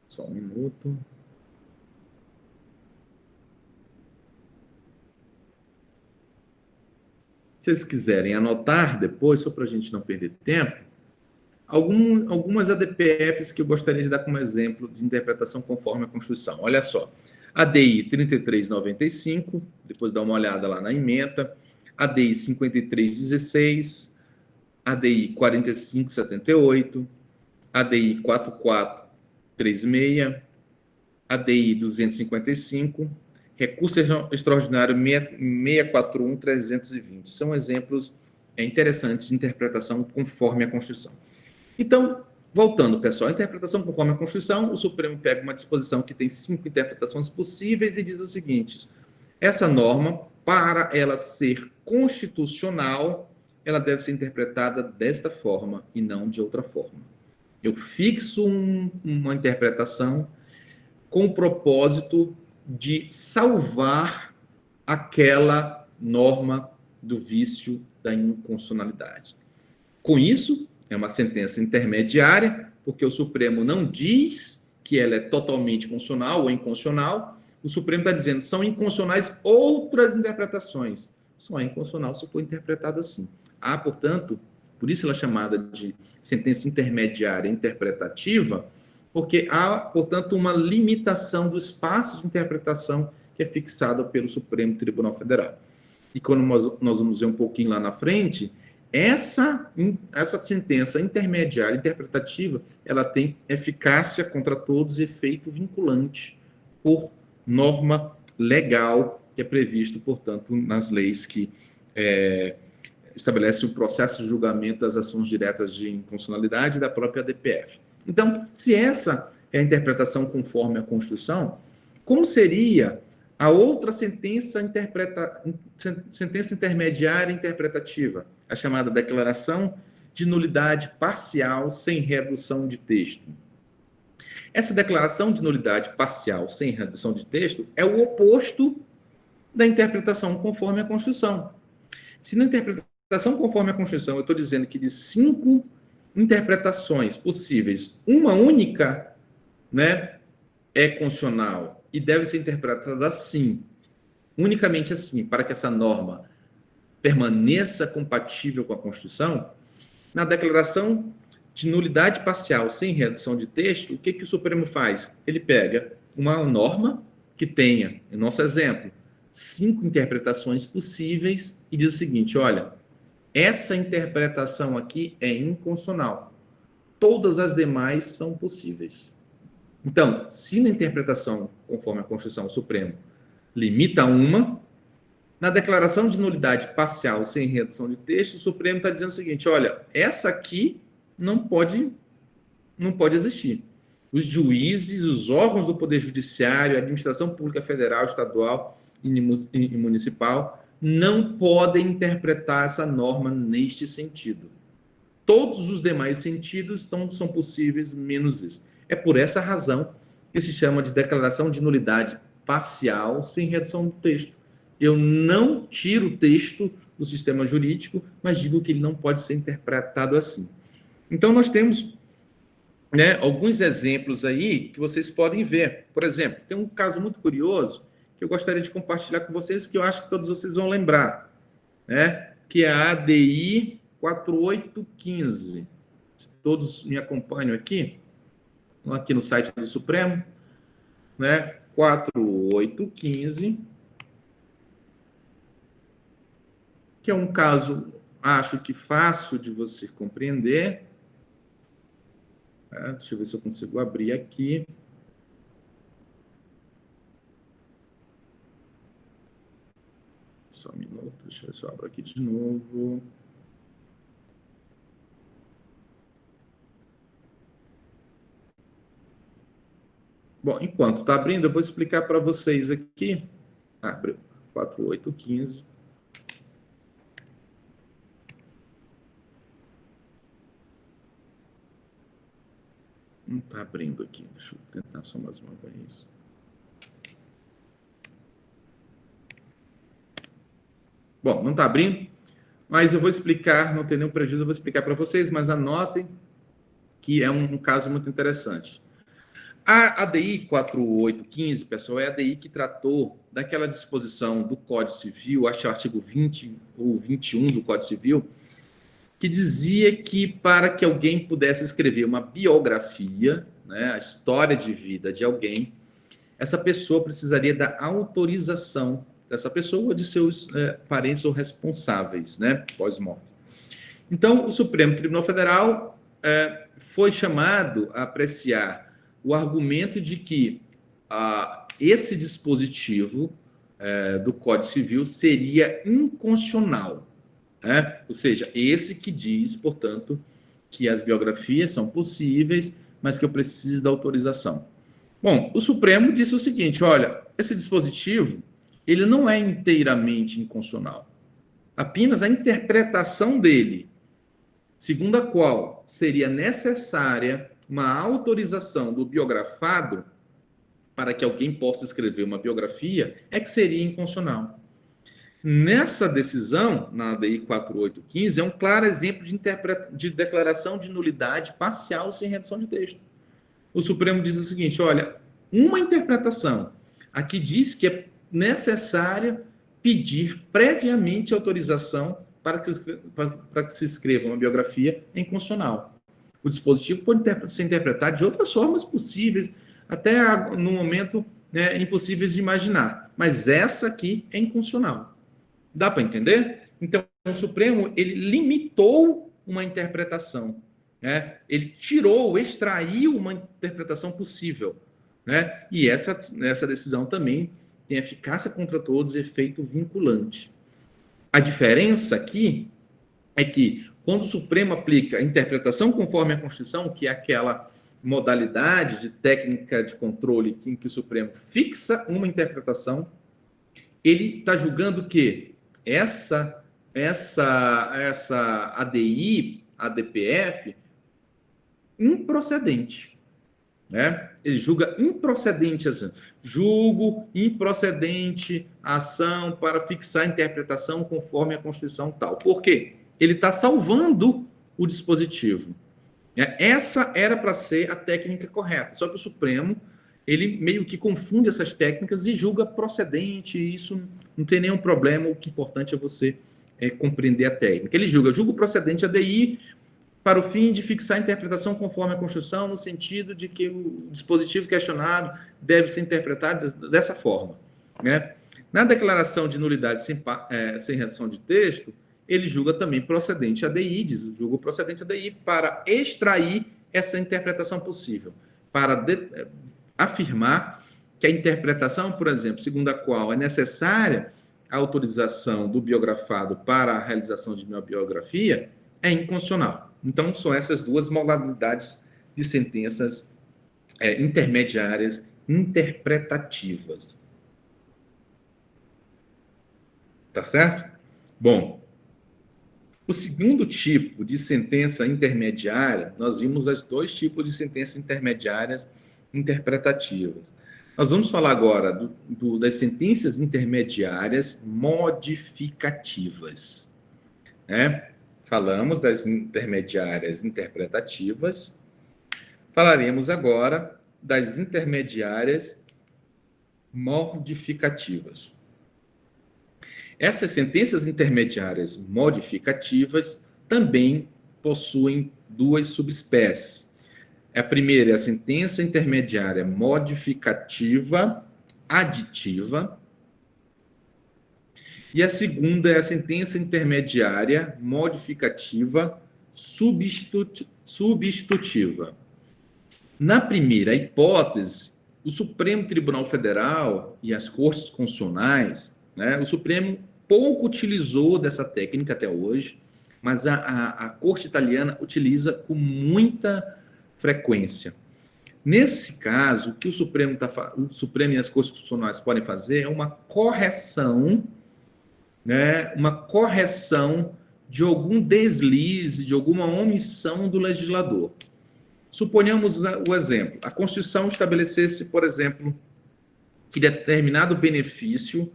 Só um minuto. Se vocês quiserem anotar depois, só para a gente não perder tempo, algumas ADPFs que eu gostaria de dar como exemplo de interpretação conforme a Constituição. Olha só, ADI 3395, depois dá uma olhada lá na ementa, ADI 5316, ADI 4578, ADI 4436, ADI 255, recurso extraordinário 641-320. São exemplos interessantes de interpretação conforme a Constituição. Então, voltando, pessoal, a interpretação conforme a Constituição, o Supremo pega uma disposição que tem 5 interpretações possíveis e diz o seguinte: essa norma, para ela ser constitucional, ela deve ser interpretada desta forma e não de outra forma. Eu fixo uma interpretação com o propósito de salvar aquela norma do vício da inconstitucionalidade. Com isso, é uma sentença intermediária, porque o Supremo não diz que ela é totalmente constitucional ou inconstitucional. O Supremo está dizendo que são inconstitucionais outras interpretações. Só é inconstitucional se for interpretada assim. Há, portanto, por isso ela é chamada de sentença intermediária interpretativa, porque há, portanto, uma limitação do espaço de interpretação que é fixado pelo Supremo Tribunal Federal. E quando nós vamos ver um pouquinho lá na frente, essa sentença intermediária interpretativa, ela tem eficácia contra todos e efeito vinculante por norma legal que é previsto, portanto, nas leis que estabelece o processo de julgamento das ações diretas de inconstitucionalidade da própria DPF. Então, se essa é a interpretação conforme a Constituição, como seria a outra sentença intermediária interpretativa, a chamada declaração de nulidade parcial sem redução de texto? Essa declaração de nulidade parcial sem redução de texto é o oposto da interpretação conforme a Constituição. Se na interpretação conforme a Constituição eu estou dizendo que de 5 interpretações possíveis, uma única, né, é constitucional e deve ser interpretada assim, unicamente assim, para que essa norma permaneça compatível com a Constituição, na declaração de nulidade parcial sem redução de texto, o que o Supremo faz? Ele pega uma norma que tenha, em nosso exemplo, 5 interpretações possíveis e diz o seguinte: olha, essa interpretação aqui é inconstitucional. Todas as demais são possíveis. Então, se na interpretação conforme a Constituição o Supremo limita a uma, na declaração de nulidade parcial sem redução de texto, o Supremo está dizendo o seguinte: olha, essa aqui não pode existir. Os juízes, os órgãos do Poder Judiciário, a administração pública federal, estadual e municipal não podem interpretar essa norma neste sentido. Todos os demais sentidos são possíveis, menos esse. É por essa razão que se chama de declaração de nulidade parcial sem redução do texto. Eu não tiro o texto do sistema jurídico, mas digo que ele não pode ser interpretado assim. Então, nós temos, né, alguns exemplos aí que vocês podem ver. Por exemplo, tem um caso muito curioso que eu gostaria de compartilhar com vocês, que eu acho que todos vocês vão lembrar, né? Que é a ADI 4815. Todos me acompanham aqui no site do Supremo, né? 4815, que é um caso, acho que fácil de você compreender. Deixa eu ver se eu consigo abrir aqui. Só um minuto, deixa eu ver se eu abro aqui de novo. Bom, enquanto está abrindo, eu vou explicar para vocês aqui. Abriu, 4815. Não está abrindo aqui. Deixa eu tentar só mais uma vez. Bom, não está abrindo, mas eu vou explicar, não tem nenhum prejuízo, eu vou explicar para vocês, mas anotem que é um caso muito interessante. A ADI 4815, pessoal, é a ADI que tratou daquela disposição do Código Civil, acho que é o artigo 20 ou 21 do Código Civil, que dizia que para que alguém pudesse escrever uma biografia, né, a história de vida de alguém, essa pessoa precisaria da autorização dessa pessoa ou de seus parentes ou responsáveis, né, pós-morte. Então, o Supremo Tribunal Federal foi chamado a apreciar o argumento de que esse dispositivo do Código Civil seria inconstitucional, né? Ou seja, esse que diz, portanto, que as biografias são possíveis, mas que eu preciso da autorização. Bom, o Supremo disse o seguinte, olha, esse dispositivo, ele não é inteiramente inconstitucional. Apenas a interpretação dele, segundo a qual seria necessária uma autorização do biografado para que alguém possa escrever uma biografia, é que seria inconstitucional. Nessa decisão, na ADI 4815, é um claro exemplo de declaração de nulidade parcial sem redação de texto. O Supremo diz o seguinte, olha, uma interpretação aqui diz que é necessário pedir previamente autorização para que se escreva uma biografia é inconstitucional. O dispositivo pode ser interpretado de outras formas possíveis, até no momento impossíveis de imaginar, mas essa aqui é inconstitucional. Dá para entender? Então, o Supremo ele limitou uma interpretação, né? Ele extraiu uma interpretação possível, né? E essa decisão também tem eficácia contra todos, efeito vinculante. A diferença aqui é que, quando o Supremo aplica a interpretação conforme a Constituição, que é aquela modalidade de técnica de controle em que o Supremo fixa uma interpretação, ele está julgando que essa ADI, ADPF, improcedente, né? Ele julga improcedente assim, julgo improcedente a ação para fixar a interpretação conforme a Constituição tal. Por quê? Ele está salvando o dispositivo. Essa era para ser a técnica correta, só que o Supremo ele meio que confunde essas técnicas e julga procedente, e isso não tem nenhum problema, o que é importante é você compreender a técnica. Ele julga procedente ADI para o fim de fixar a interpretação conforme a Constituição, no sentido de que o dispositivo questionado deve ser interpretado dessa forma, né? Na declaração de nulidade sem redação de texto, ele julga também procedente ADI, julga o procedente ADI para extrair essa interpretação possível, para afirmar que a interpretação, por exemplo, segundo a qual é necessária a autorização do biografado para a realização de uma biografia, é inconstitucional. Então, são essas duas modalidades de sentenças intermediárias interpretativas. Tá certo? Bom, o segundo tipo de sentença intermediária, nós vimos os dois tipos de sentenças intermediárias interpretativas. Nós vamos falar agora das sentenças intermediárias modificativas, né? Falamos das intermediárias interpretativas, falaremos agora das intermediárias modificativas. Essas sentenças intermediárias modificativas também possuem duas subespécies. A primeira é a sentença intermediária modificativa aditiva, e a segunda é a sentença intermediária modificativa substitutiva. Na primeira hipótese, o Supremo Tribunal Federal e as Cortes Constitucionais, né, o Supremo pouco utilizou dessa técnica até hoje, mas a Corte Italiana utiliza com muita frequência. Nesse caso, o que o Supremo e as Cortes Constitucionais podem fazer é uma correção, né, uma correção de algum deslize, de alguma omissão do legislador. Suponhamos o exemplo, a Constituição estabelecesse, por exemplo, que determinado benefício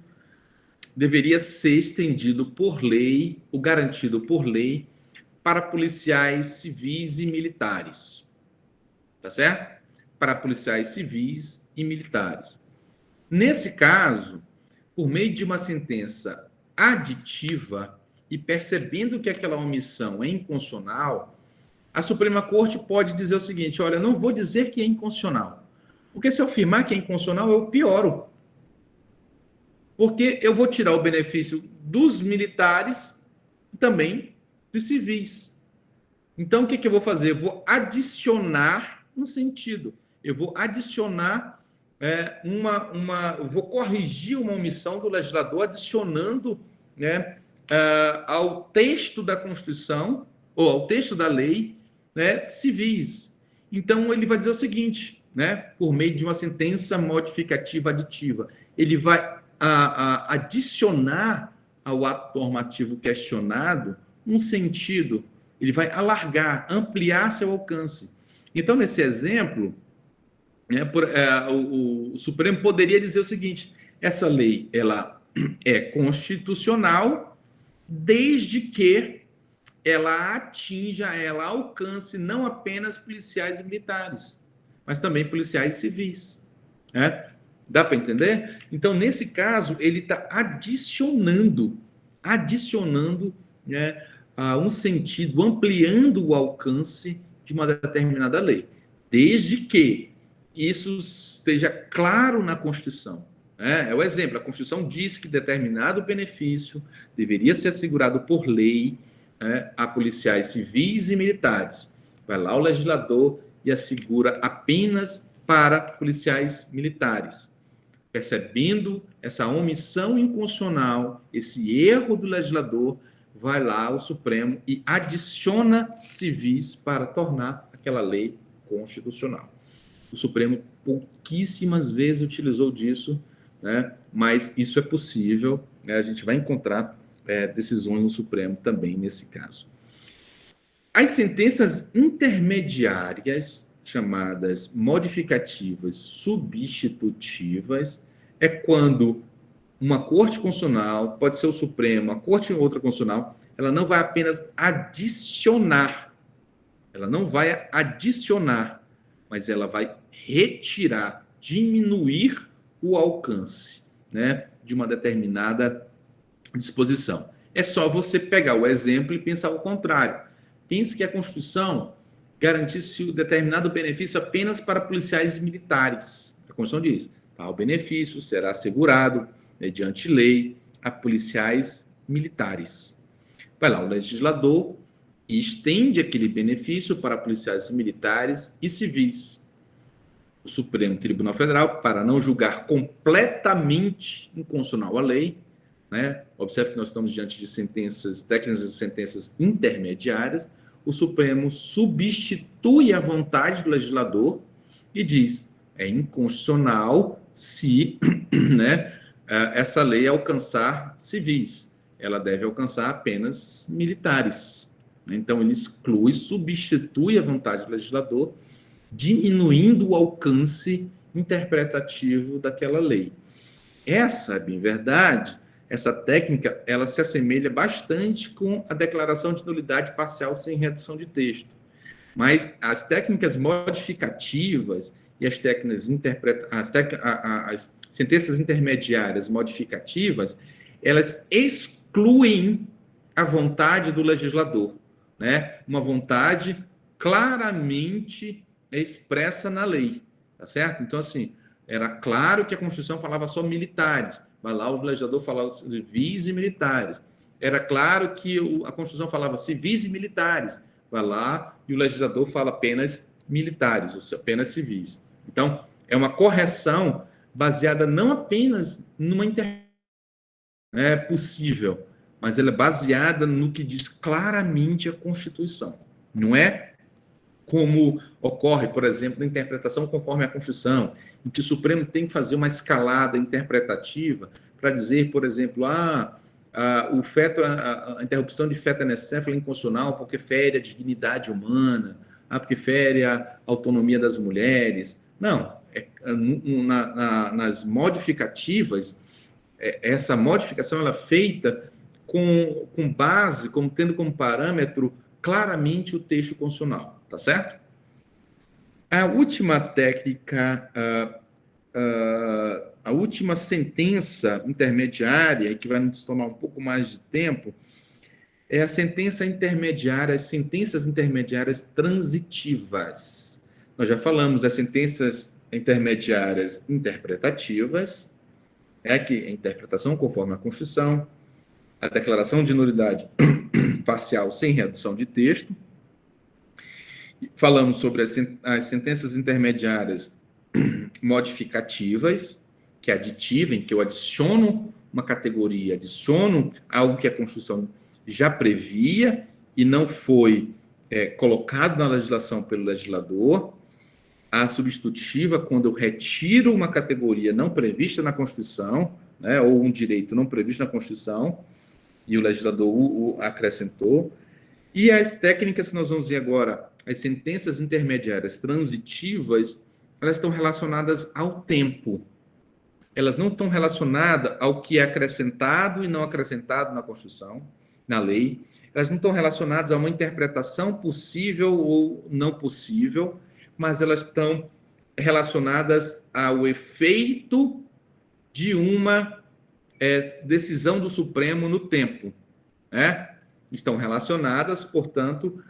deveria ser estendido por lei, ou garantido por lei, para policiais civis e militares. Tá certo? Para policiais civis e militares. Nesse caso, por meio de uma sentença aditiva e percebendo que aquela omissão é inconstitucional, a Suprema Corte pode dizer o seguinte, olha, não vou dizer que é inconstitucional, porque se eu afirmar que é inconstitucional, eu pioro. Porque eu vou tirar o benefício dos militares e também dos civis. Então, o que eu vou fazer? Eu vou adicionar um sentido. Eu vou adicionar vou corrigir uma omissão do legislador adicionando, né, ao texto da Constituição ou ao texto da lei, né, civis. Então, ele vai dizer o seguinte, né, por meio de uma sentença modificativa aditiva, ele vai adicionar ao ato normativo questionado um sentido, ele vai alargar, ampliar seu alcance. Então, nesse exemplo, o Supremo poderia dizer o seguinte: essa lei ela é constitucional desde que ela alcance não apenas policiais e militares, mas também policiais civis. Né? Dá para entender? Então, nesse caso, ele está adicionando, né, um sentido, ampliando o alcance de uma determinada lei, desde que isso esteja claro na Constituição. É o exemplo, a Constituição diz que determinado benefício deveria ser assegurado por lei, né, a policiais civis e militares. Vai lá o legislador e assegura apenas para policiais militares. Percebendo essa omissão inconstitucional, esse erro do legislador, vai lá o Supremo e adiciona civis para tornar aquela lei constitucional. O Supremo pouquíssimas vezes utilizou disso, né? Mas isso é possível, né? A gente vai encontrar decisões no Supremo também nesse caso. As sentenças intermediárias, chamadas modificativas substitutivas, é quando uma corte constitucional, pode ser o Supremo, a corte ou outra constitucional, ela não vai apenas adicionar, mas ela vai retirar, diminuir o alcance, né, de uma determinada disposição. É só você pegar o exemplo e pensar o contrário. Pense que a Constituição garantisse um determinado benefício apenas para policiais militares. A Constituição diz: tal benefício será assegurado, mediante lei, a policiais militares. Vai lá o legislador e estende aquele benefício para policiais militares e civis. O Supremo Tribunal Federal, para não julgar completamente inconstitucional a lei, né? Observe que nós estamos diante de sentenças técnicas e sentenças intermediárias. O Supremo substitui a vontade do legislador e diz: é inconstitucional se, né, essa lei alcançar civis, ela deve alcançar apenas militares. Então, ele exclui, substitui a vontade do legislador, diminuindo o alcance interpretativo daquela lei. Essa, bem verdade, essa técnica, ela se assemelha bastante com a declaração de nulidade parcial sem redução de texto. Mas as técnicas modificativas e as técnicas as sentenças intermediárias modificativas, elas excluem a vontade do legislador, né? Uma vontade claramente expressa na lei, tá certo? Então, assim, era claro que a Constituição falava só militares, vai lá o legislador falava civis e militares. Era claro que a Constituição falava civis e militares, vai lá e o legislador fala apenas militares, ou apenas civis. Então, é uma correção baseada não apenas numa possível, mas ela é baseada no que diz claramente a Constituição. Não é como ocorre, por exemplo, na interpretação conforme a Constituição, em que o Supremo tem que fazer uma escalada interpretativa para dizer, por exemplo, a interrupção de feto anencefalo é inconstitucional porque fere a dignidade humana, porque fere a autonomia das mulheres. Não, nas modificativas, essa modificação ela é feita com base, tendo como parâmetro claramente o texto constitucional. Tá certo? A última técnica, a última sentença intermediária, que vai nos tomar um pouco mais de tempo, é a sentença intermediária, as sentenças intermediárias transitivas. Nós já falamos das sentenças intermediárias interpretativas, que é a interpretação conforme a Constituição, a declaração de nulidade parcial sem redução de texto. Falamos sobre as sentenças intermediárias modificativas, que é aditiva, em que eu adiciono uma categoria, adiciono algo que a Constituição já previa e não foi colocado na legislação pelo legislador. A substitutiva, quando eu retiro uma categoria não prevista na Constituição, né, ou um direito não previsto na Constituição, e o legislador o acrescentou. E as técnicas que nós vamos ver agora, as sentenças intermediárias transitivas, elas estão relacionadas ao tempo. Elas não estão relacionadas ao que é acrescentado e não acrescentado na Constituição, na lei. Elas não estão relacionadas a uma interpretação possível ou não possível, mas elas estão relacionadas ao efeito de uma decisão do Supremo no tempo, né? Estão relacionadas, portanto,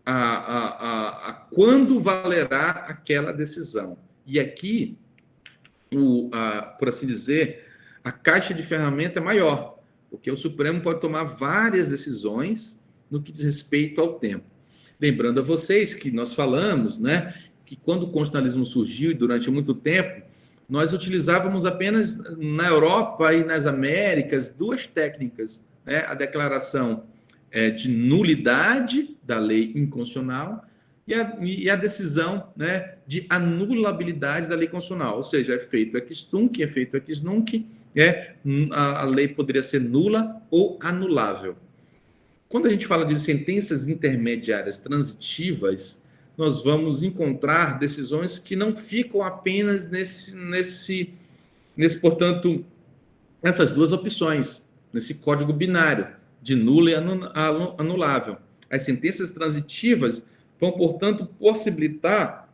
a quando valerá aquela decisão. E aqui, por assim dizer, a caixa de ferramenta é maior, porque o Supremo pode tomar várias decisões no que diz respeito ao tempo. Lembrando a vocês que nós falamos, né, que quando o constitucionalismo surgiu e durante muito tempo, nós utilizávamos apenas na Europa e nas Américas duas técnicas, né, a declaração de nulidade da lei inconstitucional e a decisão, né, de anulabilidade da lei constitucional, ou seja, efeito ex tunc, efeito ex nunc, a lei poderia ser nula ou anulável. Quando a gente fala de sentenças intermediárias transitivas, nós vamos encontrar decisões que não ficam apenas portanto, nessas duas opções, nesse código binário de nula e anulável. As sentenças transitivas vão, portanto, possibilitar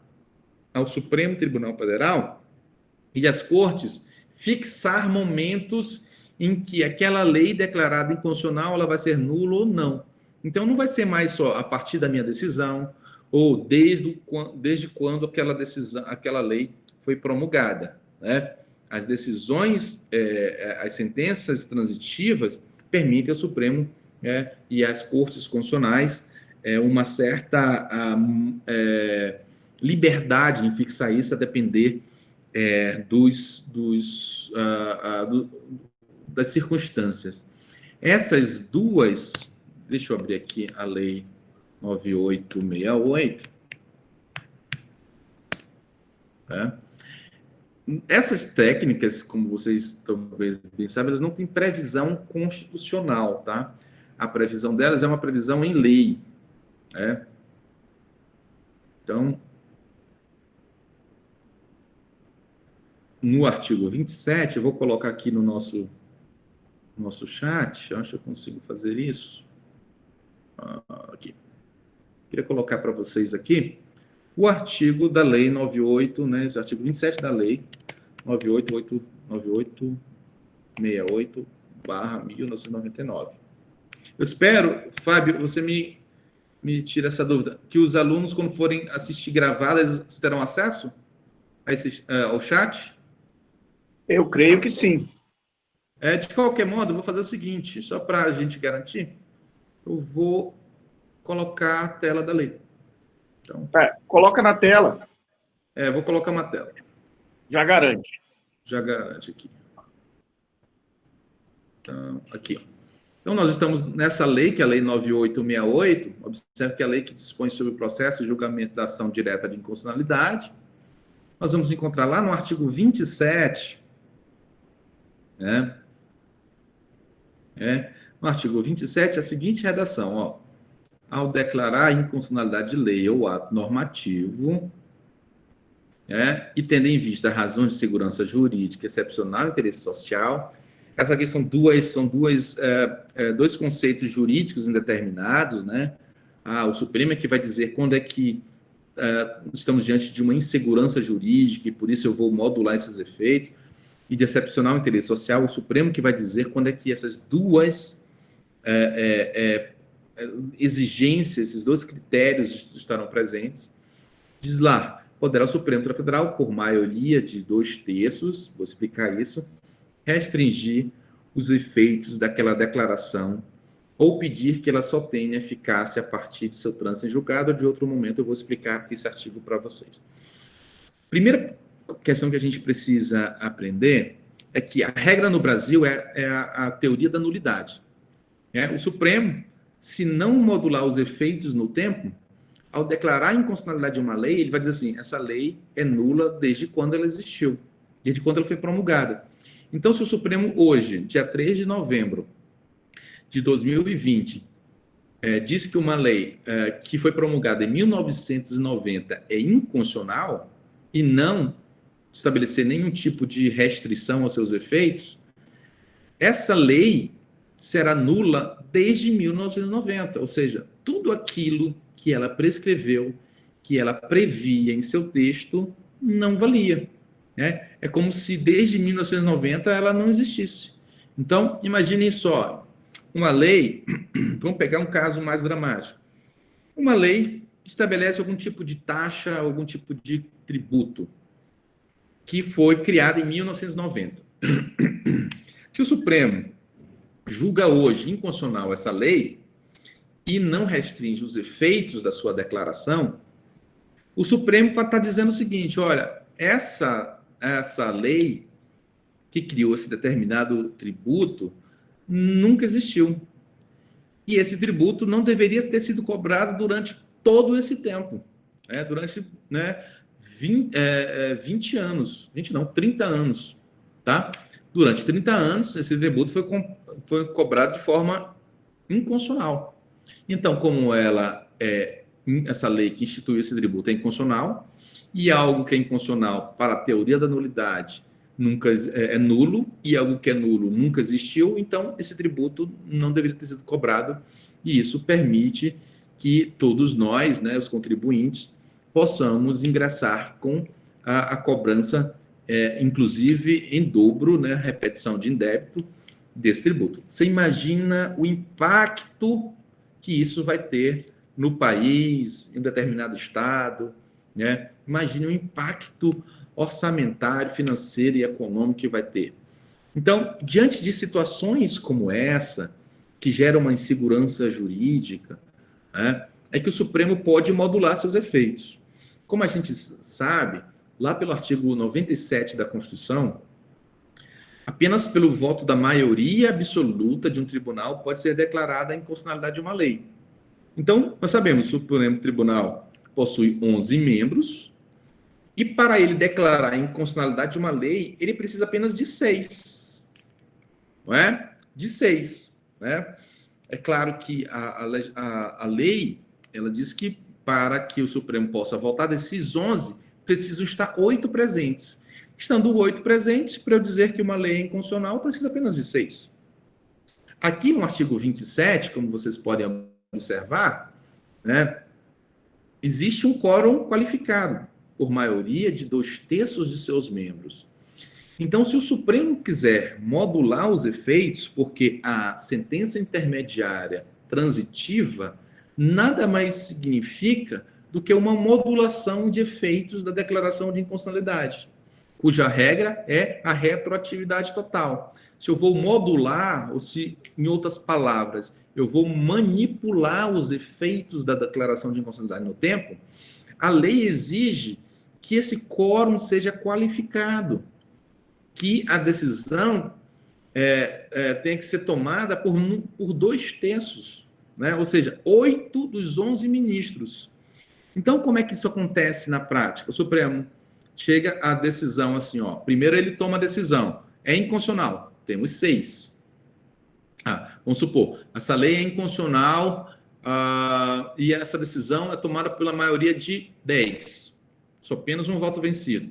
ao Supremo Tribunal Federal e às cortes fixar momentos em que aquela lei declarada inconstitucional ela vai ser nula ou não. Então, não vai ser mais só a partir da minha decisão ou desde quando aquela lei foi promulgada, né? As decisões, as sentenças transitivas permitem ao Supremo e às cortes constitucionais uma certa liberdade em fixar isso a depender das circunstâncias. Essas duas, deixa eu abrir aqui a lei 9868, essas técnicas, como vocês talvez bem sabem, elas não têm previsão constitucional, tá? A previsão delas é uma previsão em lei, né? Então, no artigo 27, eu vou colocar aqui no nosso chat, acho que eu consigo fazer isso. Aqui. Queria colocar para vocês aqui o artigo da lei 98, né, esse artigo 27 da lei 9868/1999. Eu espero, Fábio, você me tira essa dúvida, que os alunos, quando forem assistir gravadas, terão acesso ao chat? Eu creio que sim. De qualquer modo, eu vou fazer o seguinte, só para a gente garantir, eu vou colocar a tela da lei. Então, coloca na tela. Vou colocar uma tela. Já garante. Já garante aqui. Então, aqui. Então, nós estamos nessa lei, que é a Lei 9868. Observe que é a lei que dispõe sobre o processo e julgamento da ação direta de inconstitucionalidade. Nós vamos encontrar lá no artigo 27, né? No artigo 27, a seguinte redação, ó. Ao declarar a inconstitucionalidade de lei ou ato normativo, e tendo em vista razões de segurança jurídica excepcional e interesse social, essa aqui são dois conceitos jurídicos indeterminados, né? O Supremo é que vai dizer quando é que estamos diante de uma insegurança jurídica e por isso eu vou modular esses efeitos, e de excepcional interesse social, o Supremo que vai dizer quando é que essas duas exigências, esses dois critérios estarão presentes. Diz lá, poderá o Supremo Tribunal Federal, por maioria de 2/3, vou explicar isso, restringir os efeitos daquela declaração ou pedir que ela só tenha eficácia a partir de seu trânsito em julgado ou de outro momento. Eu vou explicar esse artigo para vocês. Primeira questão que a gente precisa aprender é que a regra no Brasil é a teoria da nulidade. O Supremo, se não modular os efeitos no tempo, ao declarar a inconstitucionalidade de uma lei, ele vai dizer assim, essa lei é nula desde quando ela existiu, desde quando ela foi promulgada. Então, se o Supremo hoje, dia 3 de novembro de 2020, diz que uma lei que foi promulgada em 1990 é inconstitucional e não estabelecer nenhum tipo de restrição aos seus efeitos, essa lei será nula desde 1990, ou seja, tudo aquilo que ela prescreveu, que ela previa em seu texto, não valia. É como se desde 1990 ela não existisse. Então, imagine só, uma lei, vamos pegar um caso mais dramático, uma lei estabelece algum tipo de taxa, algum tipo de tributo, que foi criada em 1990. Se o Supremo julga hoje inconstitucional essa lei e não restringe os efeitos da sua declaração, o Supremo vai estar dizendo o seguinte, olha, essa lei que criou esse determinado tributo nunca existiu. E esse tributo não deveria ter sido cobrado durante todo esse tempo, durante 20 anos, 20 não, 30 anos, tá? Durante 30 anos, esse tributo foi cobrado de forma inconstitucional. Então, como essa lei que instituiu esse tributo é inconstitucional, e algo que é inconstitucional para a teoria da nulidade nunca é nulo, e algo que é nulo nunca existiu, então esse tributo não deveria ter sido cobrado, e isso permite que todos nós, os contribuintes, possamos ingressar com a cobrança, inclusive em dobro, repetição de indébito desse tributo. Você imagina o impacto que isso vai ter no país, em um determinado estado, Imagine o impacto orçamentário, financeiro e econômico que vai ter. Então, diante de situações como essa, que geram uma insegurança jurídica, é que o Supremo pode modular seus efeitos. Como a gente sabe, lá pelo artigo 97 da Constituição, apenas pelo voto da maioria absoluta de um tribunal pode ser declarada a inconstitucionalidade de uma lei. Então, nós sabemos que o Supremo Tribunal possui 11 membros, e para ele declarar a inconstitucionalidade de uma lei, ele precisa apenas de 6. Não é? De 6. É claro que a lei, ela diz que para que o Supremo possa votar desses 11, precisam estar 8 presentes. Estando 8 presentes, para eu dizer que uma lei é inconstitucional, precisa apenas de 6. Aqui no artigo 27, como vocês podem observar, existe um quórum qualificado, por maioria de 2/3 de seus membros. Então, se o Supremo quiser modular os efeitos, porque a sentença intermediária transitiva nada mais significa do que uma modulação de efeitos da declaração de inconstitucionalidade, cuja regra é a retroatividade total. Se eu vou modular, ou se, em outras palavras, eu vou manipular os efeitos da declaração de inconstitucionalidade no tempo, a lei exige que esse quórum seja qualificado, que a decisão tenha que ser tomada por 2/3, ou seja, 8 dos 11 ministros. Então, como é que isso acontece na prática? O Supremo chega à decisão assim, primeiro ele toma a decisão, é inconstitucional, temos 6. Vamos supor, essa lei é inconstitucional e essa decisão é tomada pela maioria de 10. Só apenas um voto vencido.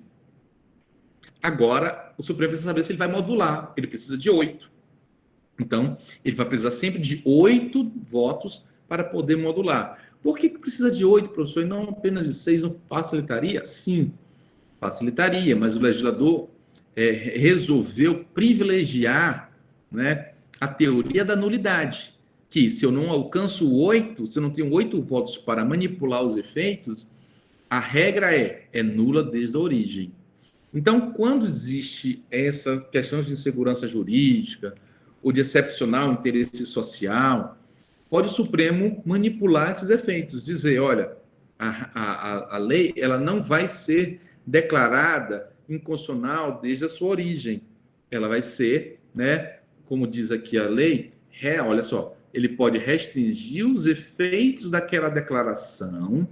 Agora, o Supremo precisa saber se ele vai modular. Ele precisa de 8. Então, ele vai precisar sempre de 8 votos para poder modular. Por que precisa de 8, professor, e não apenas de 6? Não facilitaria? Sim, facilitaria, mas o legislador resolveu privilegiar a teoria da nulidade, que se eu não alcanço 8, se eu não tenho 8 votos para manipular os efeitos, a regra é nula desde a origem. Então, quando existe essa questão de insegurança jurídica ou de excepcional interesse social, pode o Supremo manipular esses efeitos, dizer, olha, a lei ela não vai ser declarada inconstitucional desde a sua origem. Ela vai ser, né, como diz aqui a lei, olha só, ele pode restringir os efeitos daquela declaração,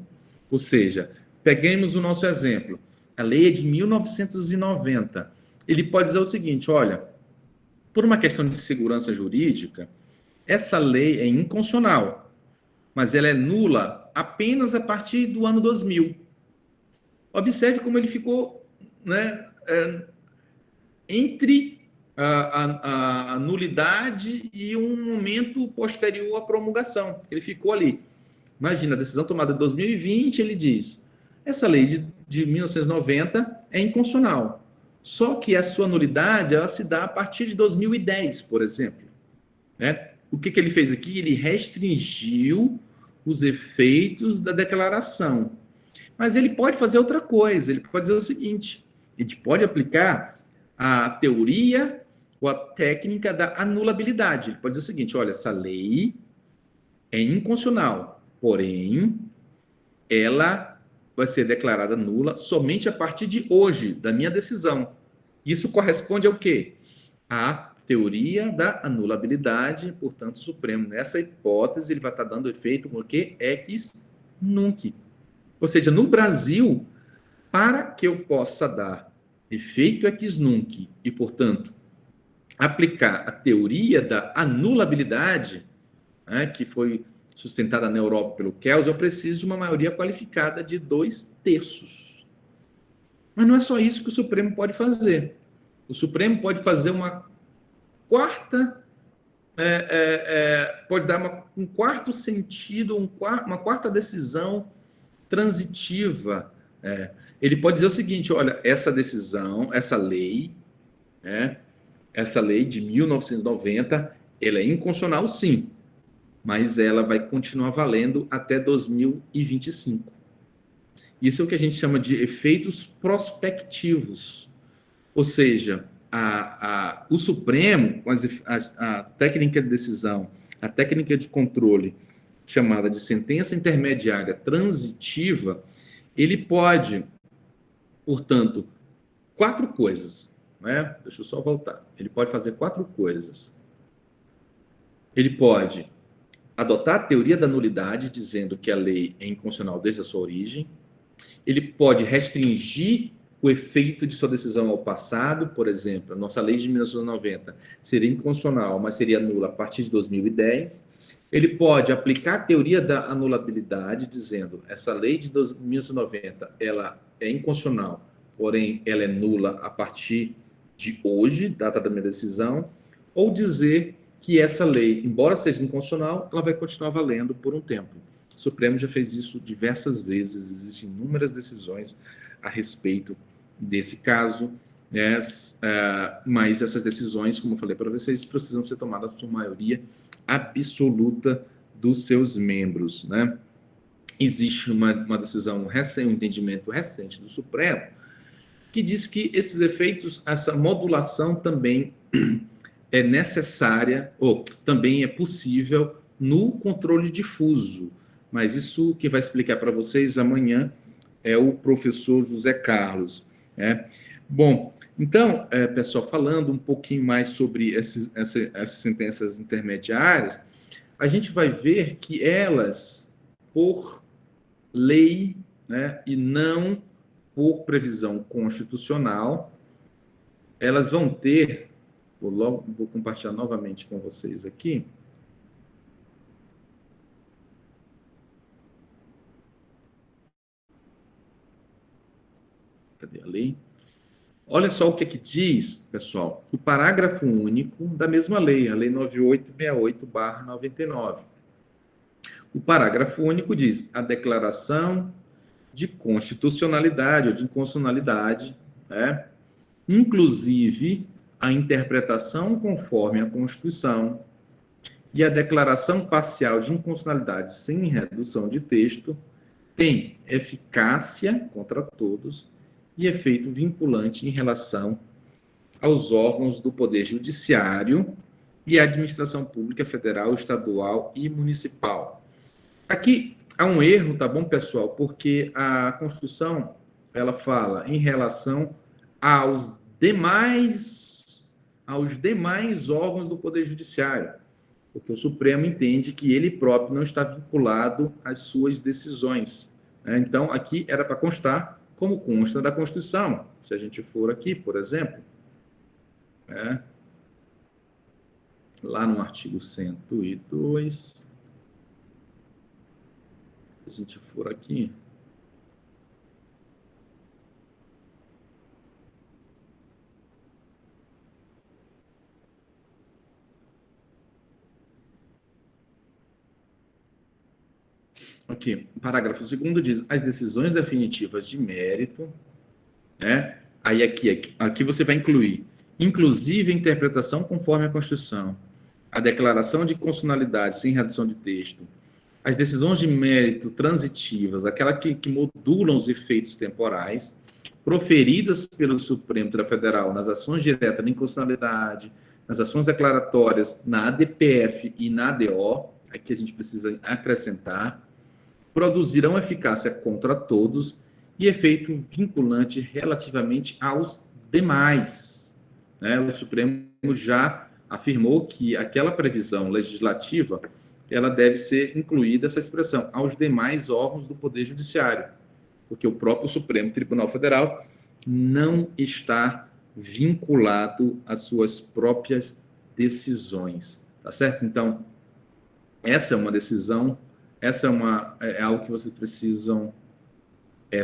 ou seja, peguemos o nosso exemplo, a lei é de 1990. Ele pode dizer o seguinte, olha, por uma questão de segurança jurídica, essa lei é inconstitucional, mas ela é nula apenas a partir do ano 2000. Observe como ele ficou, né, entre a nulidade e um momento posterior à promulgação. Ele ficou ali. Imagina, a decisão tomada em 2020, ele diz, essa lei de 1990 é inconstitucional. Só que a sua nulidade, ela se dá a partir de 2010, por exemplo. Né? O que ele fez aqui? Ele restringiu os efeitos da declaração. Mas ele pode fazer outra coisa, ele pode dizer o seguinte, ele pode aplicar a teoria ou a técnica da anulabilidade. Ele pode dizer o seguinte, olha, essa lei é inconstitucional, porém, ela vai ser declarada nula somente a partir de hoje, da minha decisão. Isso corresponde ao quê? A teoria da anulabilidade, portanto, o Supremo, nessa hipótese, ele vai estar dando efeito com o quê? Ex nunc. Ou seja, no Brasil, para que eu possa dar efeito ex nunc e, portanto, aplicar a teoria da anulabilidade, né, que foi sustentada na Europa pelo Kelsen, eu preciso de uma maioria qualificada de 2/3. Mas não é só isso que o Supremo pode fazer. O Supremo pode fazer uma quarta, pode dar um quarto sentido, uma quarta decisão transitiva. Ele pode dizer o seguinte, olha, essa decisão, essa lei de 1990, ela é inconstitucional, sim, mas ela vai continuar valendo até 2025. Isso é o que a gente chama de efeitos prospectivos. Ou seja, o Supremo, com a técnica de decisão, a técnica de controle, chamada de sentença intermediária transitiva, ele pode, portanto, 4 coisas. Né? Deixa eu só voltar. Ele pode fazer 4 coisas. Ele pode adotar a teoria da nulidade, dizendo que a lei é inconstitucional desde a sua origem. Ele pode restringir o efeito de sua decisão ao passado, por exemplo, a nossa lei de 1990 seria inconstitucional, mas seria nula a partir de 2010. Ele pode aplicar a teoria da anulabilidade, dizendo essa lei de 1990 ela é inconstitucional, porém ela é nula a partir de hoje, data da minha decisão, ou dizer que essa lei, embora seja inconstitucional, ela vai continuar valendo por um tempo. O Supremo já fez isso diversas vezes, existem inúmeras decisões a respeito desse caso, né? Mas essas decisões, como eu falei para vocês, precisam ser tomadas por maioria absoluta dos seus membros, né? Existe uma decisão recente, um entendimento recente do Supremo, que diz que esses efeitos, essa modulação também é necessária, ou também é possível no controle difuso. Mas isso que vai explicar para vocês amanhã é o professor José Carlos. Né? Bom, então, pessoal, falando um pouquinho mais sobre essas sentenças intermediárias, a gente vai ver que elas, por lei, né, e não por previsão constitucional, elas vão ter, vou compartilhar novamente com vocês aqui, cadê a lei? Olha só o que diz, pessoal, o parágrafo único da mesma lei, a Lei 9868/99. O parágrafo único diz: a declaração de constitucionalidade ou de inconstitucionalidade, né, inclusive a interpretação conforme a Constituição e a declaração parcial de inconstitucionalidade sem redução de texto, tem eficácia contra todos e efeito vinculante em relação aos órgãos do Poder Judiciário e à administração pública federal, estadual e municipal. Aqui há um erro, tá bom, pessoal? Porque a Constituição, ela fala em relação aos demais órgãos do Poder Judiciário, porque o Supremo entende que ele próprio não está vinculado às suas decisões. Né? Então, aqui era para constar, como consta da Constituição. Se a gente for aqui, por exemplo, lá no artigo 102, se a gente for aqui, aqui, parágrafo 2º diz, as decisões definitivas de mérito, né? Aí aqui você vai incluir, inclusive a interpretação conforme a Constituição, a declaração de constitucionalidade sem redação de texto, as decisões de mérito transitivas, aquelas que modulam os efeitos temporais, proferidas pelo Supremo Tribunal Federal nas ações diretas de inconstitucionalidade, nas ações declaratórias, na ADPF e na ADO, aqui a gente precisa acrescentar, produzirão eficácia contra todos e efeito vinculante relativamente aos demais. Né? O Supremo já afirmou que aquela previsão legislativa ela deve ser incluída, essa expressão, aos demais órgãos do Poder Judiciário, porque o próprio Supremo Tribunal Federal não está vinculado às suas próprias decisões. Tá certo? Então, essa é uma decisão, é algo que vocês precisam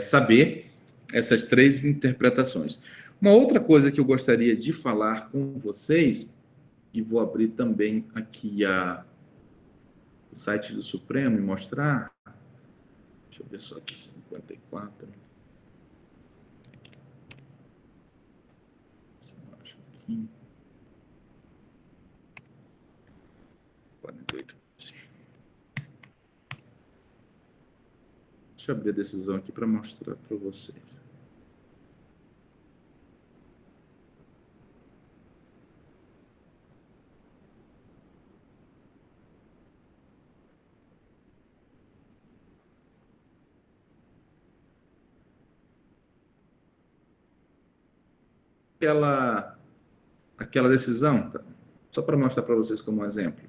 saber, essas três interpretações. Uma outra coisa que eu gostaria de falar com vocês, e vou abrir também aqui o site do Supremo e mostrar. Deixa eu ver só aqui, 54. Acho aqui. 48. Deixa eu abrir a decisão aqui para mostrar para vocês. Aquela decisão, tá? Só para mostrar para vocês como um exemplo.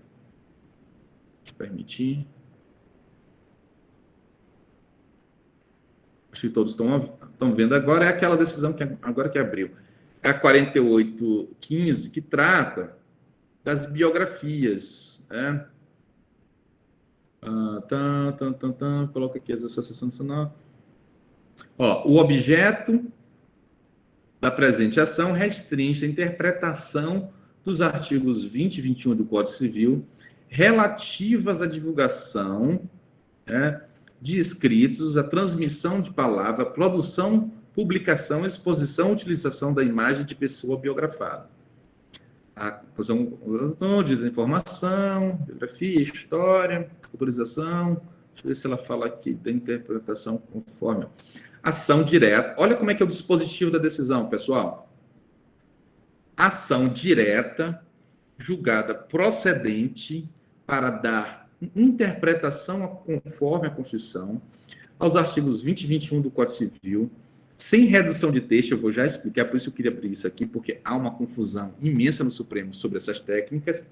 Deixa eu permitir. Acho que todos estão vendo agora. É aquela decisão que agora que abriu. É a 4815, que trata das biografias. Né? Coloca aqui as associações nacionais. O objeto da presente ação restringe a interpretação dos artigos 20 e 21 do Código Civil relativas à divulgação de escritos, a transmissão de palavra, produção, publicação, exposição, utilização da imagem de pessoa biografada. A produção de informação, biografia, história, autorização. Deixa eu ver se ela fala aqui da interpretação conforme. Ação direta. Olha como é que é o dispositivo da decisão, pessoal. Ação direta, julgada procedente para dar interpretação conforme a Constituição aos artigos 20 e 21 do Código Civil, sem redução de texto. Eu vou já explicar, por isso eu queria abrir isso aqui, porque há uma confusão imensa no Supremo sobre essas técnicas,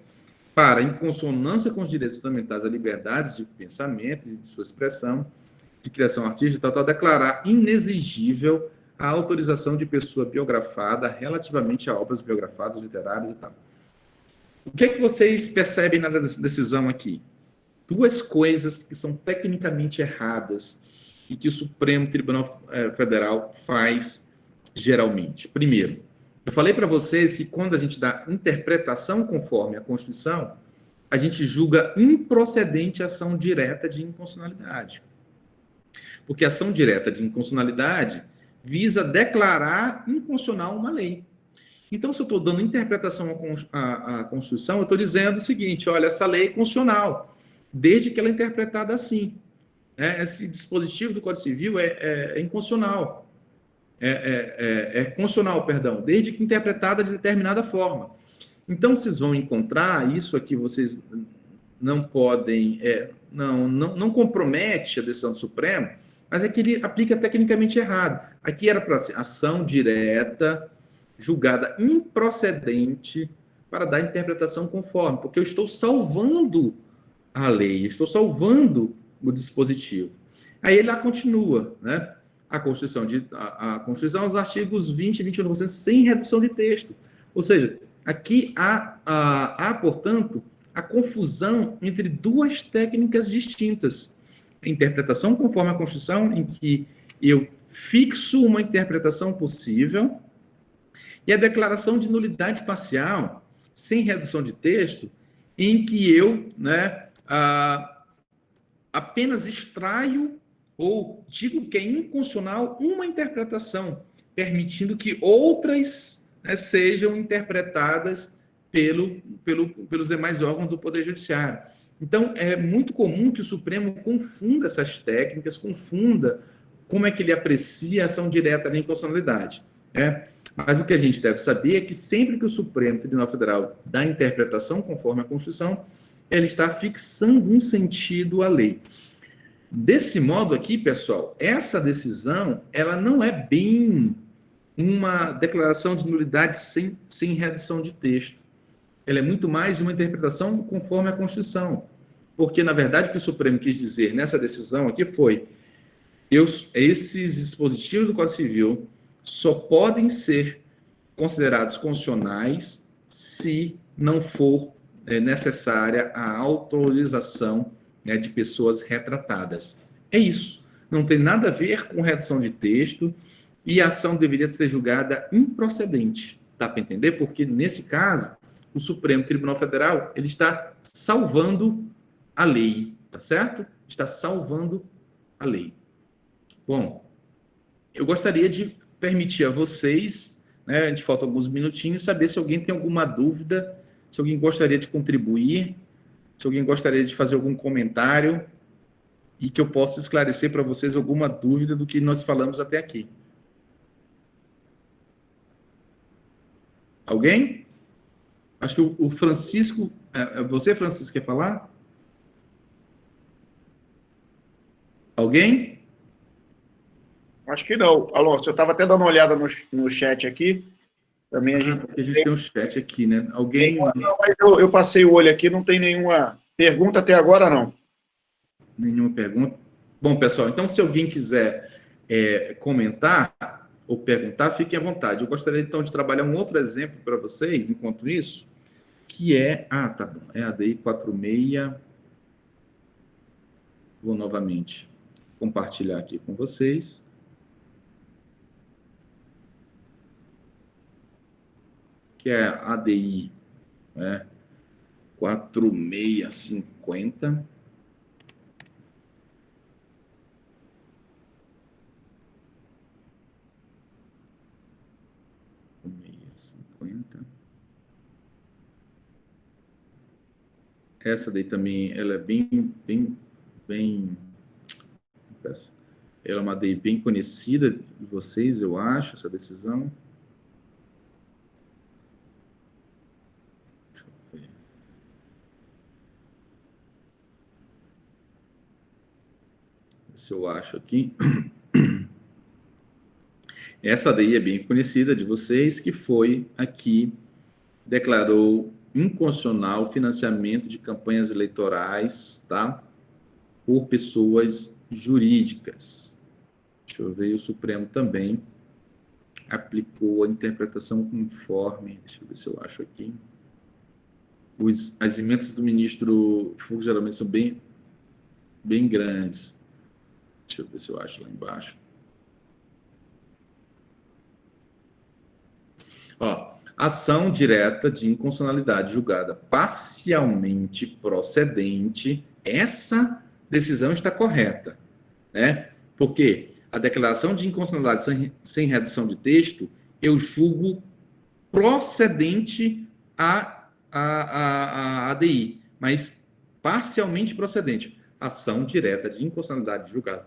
para, em consonância com os direitos fundamentais, a liberdade de pensamento e de sua expressão, de criação artística, declarar inexigível a autorização de pessoa biografada relativamente a obras biografadas, literárias e tal. O que é que vocês percebem na decisão aqui? Duas coisas que são tecnicamente erradas e que o Supremo Tribunal Federal faz geralmente. Primeiro, eu falei para vocês que quando a gente dá interpretação conforme a Constituição, a gente julga improcedente a ação direta de inconstitucionalidade. Porque a ação direta de inconstitucionalidade visa declarar inconstitucional uma lei. Então, se eu estou dando interpretação à Constituição, eu estou dizendo o seguinte: olha, essa lei é constitucional, desde que ela é interpretada assim. Esse dispositivo do Código Civil é inconstitucional. É constitucional, perdão, desde que interpretada de determinada forma. Então, vocês vão encontrar isso aqui, vocês não podem, não compromete a decisão do Supremo mas é que ele aplica tecnicamente errado. Aqui era para ser ação direta, julgada improcedente, para dar interpretação conforme, porque eu estou salvando a lei, estou salvando o dispositivo. Aí ele lá continua, né? A Constituição, os artigos 20 e 21 do sem redução de texto. Ou seja, aqui há, portanto, a confusão entre duas técnicas distintas. A interpretação conforme a Constituição, em que eu fixo uma interpretação possível, e a declaração de nulidade parcial, sem redução de texto, em que eu, né, apenas extraio ou digo que é inconstitucional uma interpretação, permitindo que outras, né, sejam interpretadas pelos demais órgãos do Poder Judiciário. Então, é muito comum que o Supremo confunda essas técnicas, confunda como é que ele aprecia a ação direta da inconstitucionalidade, né? Mas o que a gente deve saber é que sempre que o Supremo Tribunal Federal dá interpretação conforme a Constituição, ele está fixando um sentido à lei. Desse modo aqui, pessoal, essa decisão, ela não é bem uma declaração de nulidade sem redução de texto. Ela é muito mais uma interpretação conforme a Constituição. Porque, na verdade, o que o Supremo quis dizer nessa decisão aqui foi: esses dispositivos do Código Civil só podem ser considerados constitucionais se não for necessária a autorização, né, de pessoas retratadas. É isso. Não tem nada a ver com redução de texto e a ação deveria ser julgada improcedente. Dá para entender? Porque, nesse caso, o Supremo Tribunal Federal ele está salvando a lei, tá certo? Está salvando a lei. Bom, eu gostaria de permitir a vocês, né, a gente falta alguns minutinhos, saber se alguém tem alguma dúvida, se alguém gostaria de contribuir, se alguém gostaria de fazer algum comentário e que eu possa esclarecer para vocês alguma dúvida do que nós falamos até aqui. Alguém? Acho que o Francisco... Você, Francisco, quer falar? Alguém? Acho que não. Alonso, eu estava até dando uma olhada no chat aqui. Também a gente tem um chat aqui, né? Alguém... Não, mas eu passei o olho aqui, não tem nenhuma pergunta até agora, não. Nenhuma pergunta? Bom, pessoal, então se alguém quiser comentar ou perguntar, fiquem à vontade. Eu gostaria, então, de trabalhar um outro exemplo para vocês, enquanto isso, que é... tá bom. É a ADI 46. Vou novamente compartilhar aqui com vocês. Que é a ADI, né, 4650. Essa daí também, ela é bem, ela é uma ADI bem conhecida de vocês, eu acho, essa decisão. Deixa eu ver. Se eu acho aqui. Essa ADI é bem conhecida de vocês, que foi aqui, declarou inconstitucional o financiamento de campanhas eleitorais, tá? Por pessoas jurídicas. Deixa eu ver, o Supremo também aplicou a interpretação conforme, deixa eu ver se eu acho aqui. As emendas do ministro Fux geralmente são bem grandes. Deixa eu ver se eu acho lá embaixo. Ó, ação direta de inconstitucionalidade julgada parcialmente procedente, essa decisão está correta, né? Porque a declaração de inconstitucionalidade sem redução de texto, eu julgo procedente a ADI, mas parcialmente procedente. Ação direta de inconstitucionalidade julgada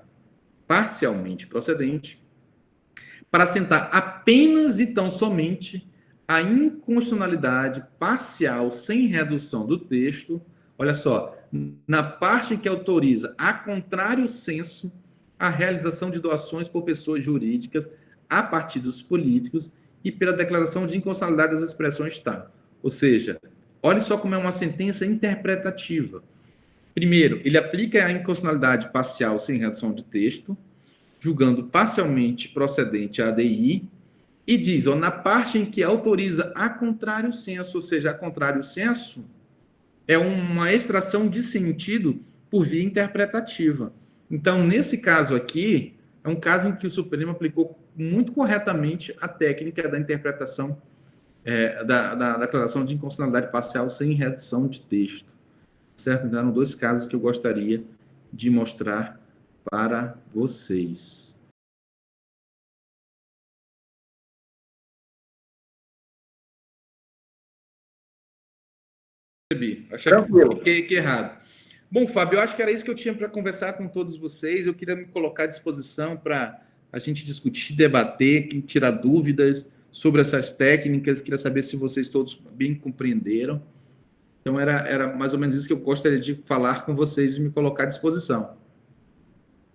parcialmente procedente, para assentar apenas e tão somente a inconstitucionalidade parcial sem redução do texto, olha só, na parte que autoriza a contrário senso a realização de doações por pessoas jurídicas a partidos políticos e pela declaração de inconstitucionalidade das expressões tal. Ou seja, olhe só como é uma sentença interpretativa. Primeiro, ele aplica a inconstitucionalidade parcial sem redução de texto, julgando parcialmente procedente a ADI, e diz, ó, na parte em que autoriza a contrário senso, ou seja, a contrário senso é uma extração de sentido por via interpretativa. Então, nesse caso aqui, é um caso em que o Supremo aplicou muito corretamente a técnica da interpretação da declaração de inconstitucionalidade parcial sem redução de texto. Certo? Então, eram 2 casos que eu gostaria de mostrar para vocês. Achei que errado. Bom, Fábio, eu acho que era isso que eu tinha para conversar com todos vocês. Eu queria me colocar à disposição para a gente discutir, debater, tirar dúvidas sobre essas técnicas. Queria saber se vocês todos bem compreenderam. Então, era mais ou menos isso que eu gostaria de falar com vocês e me colocar à disposição.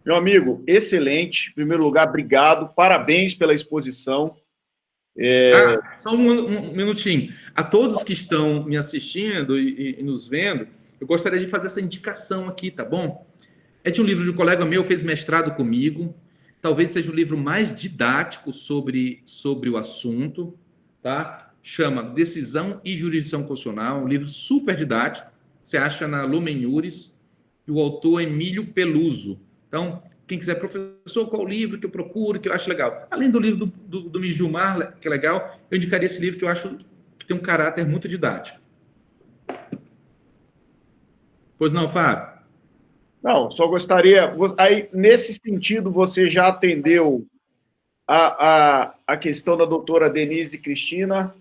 Meu amigo, excelente. Em primeiro lugar, obrigado. Parabéns pela exposição. Só um minutinho. A todos que estão me assistindo e nos vendo, eu gostaria de fazer essa indicação aqui, tá bom? É de um livro de um colega meu, fez mestrado comigo. Talvez seja o livro mais didático sobre o assunto, tá? Chama Decisão e Jurisdição Constitucional, um livro super didático. Você acha na Lumen Iuris, e o autor é Emílio Peluso. Então, quem quiser, professor, qual o livro que eu procuro, que eu acho legal? Além do livro do Mijumar, que é legal, eu indicaria esse livro que eu acho que tem um caráter muito didático. Pois não, Fábio? Não, só gostaria... Aí, nesse sentido, você já atendeu a questão da doutora Denise Cristina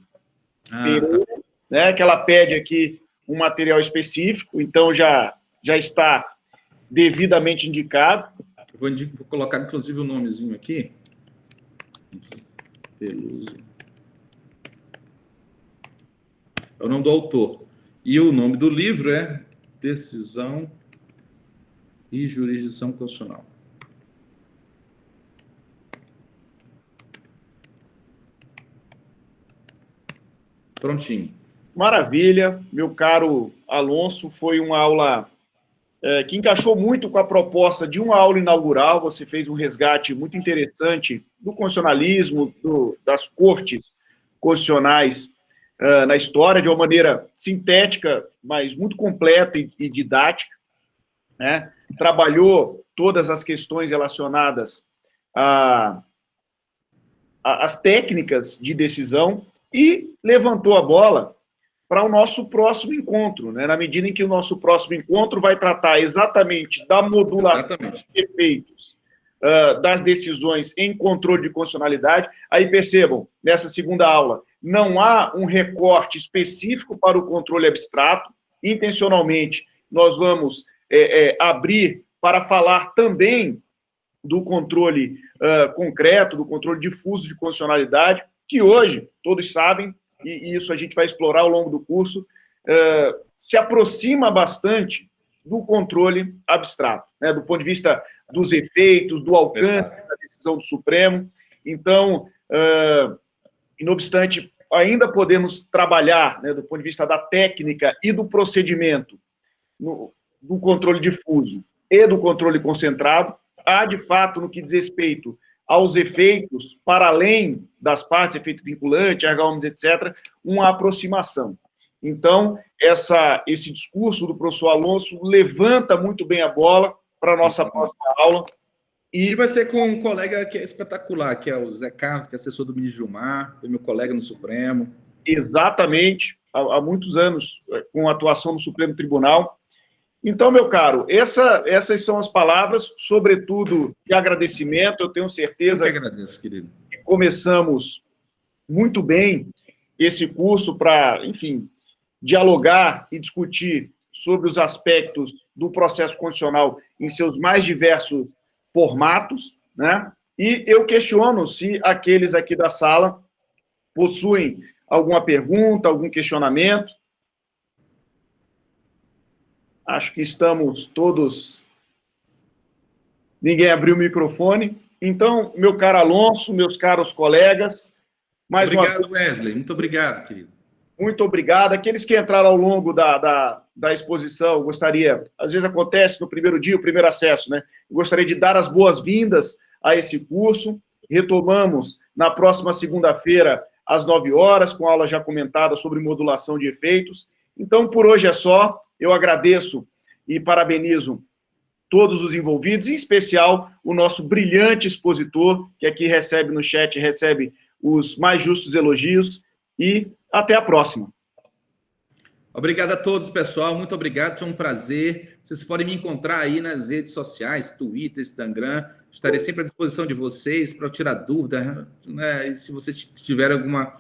Pereira, Tá. né, que ela pede aqui um material específico, então já está devidamente indicado. Vou colocar, inclusive, o nomezinho aqui. Peluso. É o nome do autor. E o nome do livro é Decisão e Jurisdição Constitucional. Prontinho. Maravilha, meu caro Alonso, foi uma aula que encaixou muito com a proposta de uma aula inaugural. Você fez um resgate muito interessante do constitucionalismo, das cortes constitucionais na história, de uma maneira sintética, mas muito completa e didática, né? Trabalhou todas as questões relacionadas às técnicas de decisão e levantou a bola para o nosso próximo encontro, né? Na medida em que o nosso próximo encontro vai tratar exatamente da modulação de efeitos das decisões em controle de constitucionalidade. Aí percebam, nessa segunda aula, não há um recorte específico para o controle abstrato. Intencionalmente, nós vamos abrir para falar também do controle concreto, do controle difuso de constitucionalidade, que hoje, todos sabem, e isso a gente vai explorar ao longo do curso, se aproxima bastante do controle abstrato, né, do ponto de vista dos efeitos, do alcance da decisão do Supremo. Então, não obstante, ainda podemos trabalhar, né, do ponto de vista da técnica e do procedimento, do controle difuso e do controle concentrado. Há, de fato, no que diz respeito aos efeitos, para além das partes, efeito vinculante, erga omnes, etc., uma aproximação. Então, esse discurso do professor Alonso levanta muito bem a bola para a nossa próxima aula. E vai ser com um colega que é espetacular, que é o Zé Carlos, que é assessor do ministro Gilmar, foi meu colega no Supremo. Exatamente, há muitos anos, com atuação no Supremo Tribunal. Então, meu caro, essas são as palavras, sobretudo de agradecimento. Eu tenho certeza Eu que agradeço, querido, que começamos muito bem esse curso para, enfim, dialogar e discutir sobre os aspectos do processo constitucional em seus mais diversos formatos, né? E eu questiono se aqueles aqui da sala possuem alguma pergunta, algum questionamento. Acho que estamos todos Ninguém abriu o microfone. Então, meu caro Alonso, meus caros colegas, Obrigado, Wesley. Muito obrigado, querido. Muito obrigado. Aqueles que entraram ao longo da exposição, gostaria, às vezes acontece no primeiro dia, o primeiro acesso, né? Gostaria de dar as boas-vindas a esse curso. Retomamos na próxima segunda-feira, às 9 horas, com aula já comentada sobre modulação de efeitos. Então, por hoje é só. Eu agradeço e parabenizo todos os envolvidos, em especial o nosso brilhante expositor, que aqui recebe no chat, recebe os mais justos elogios, e até a próxima. Obrigado a todos, pessoal. Muito obrigado, foi um prazer. Vocês podem me encontrar aí nas redes sociais, Twitter, Instagram. Estarei sempre à disposição de vocês para tirar dúvida, né? E se você tiver alguma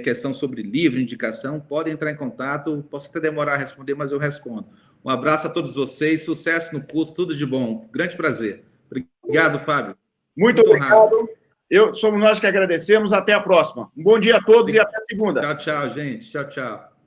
questão sobre livro, indicação, pode entrar em contato. Posso até demorar a responder, mas eu respondo. Um abraço a todos vocês, sucesso no curso, tudo de bom. Grande prazer. Obrigado, Fábio. Muito obrigado. Somos nós que agradecemos. Até a próxima. Um bom dia a todos e até segunda. Tchau, tchau, gente. Tchau, tchau.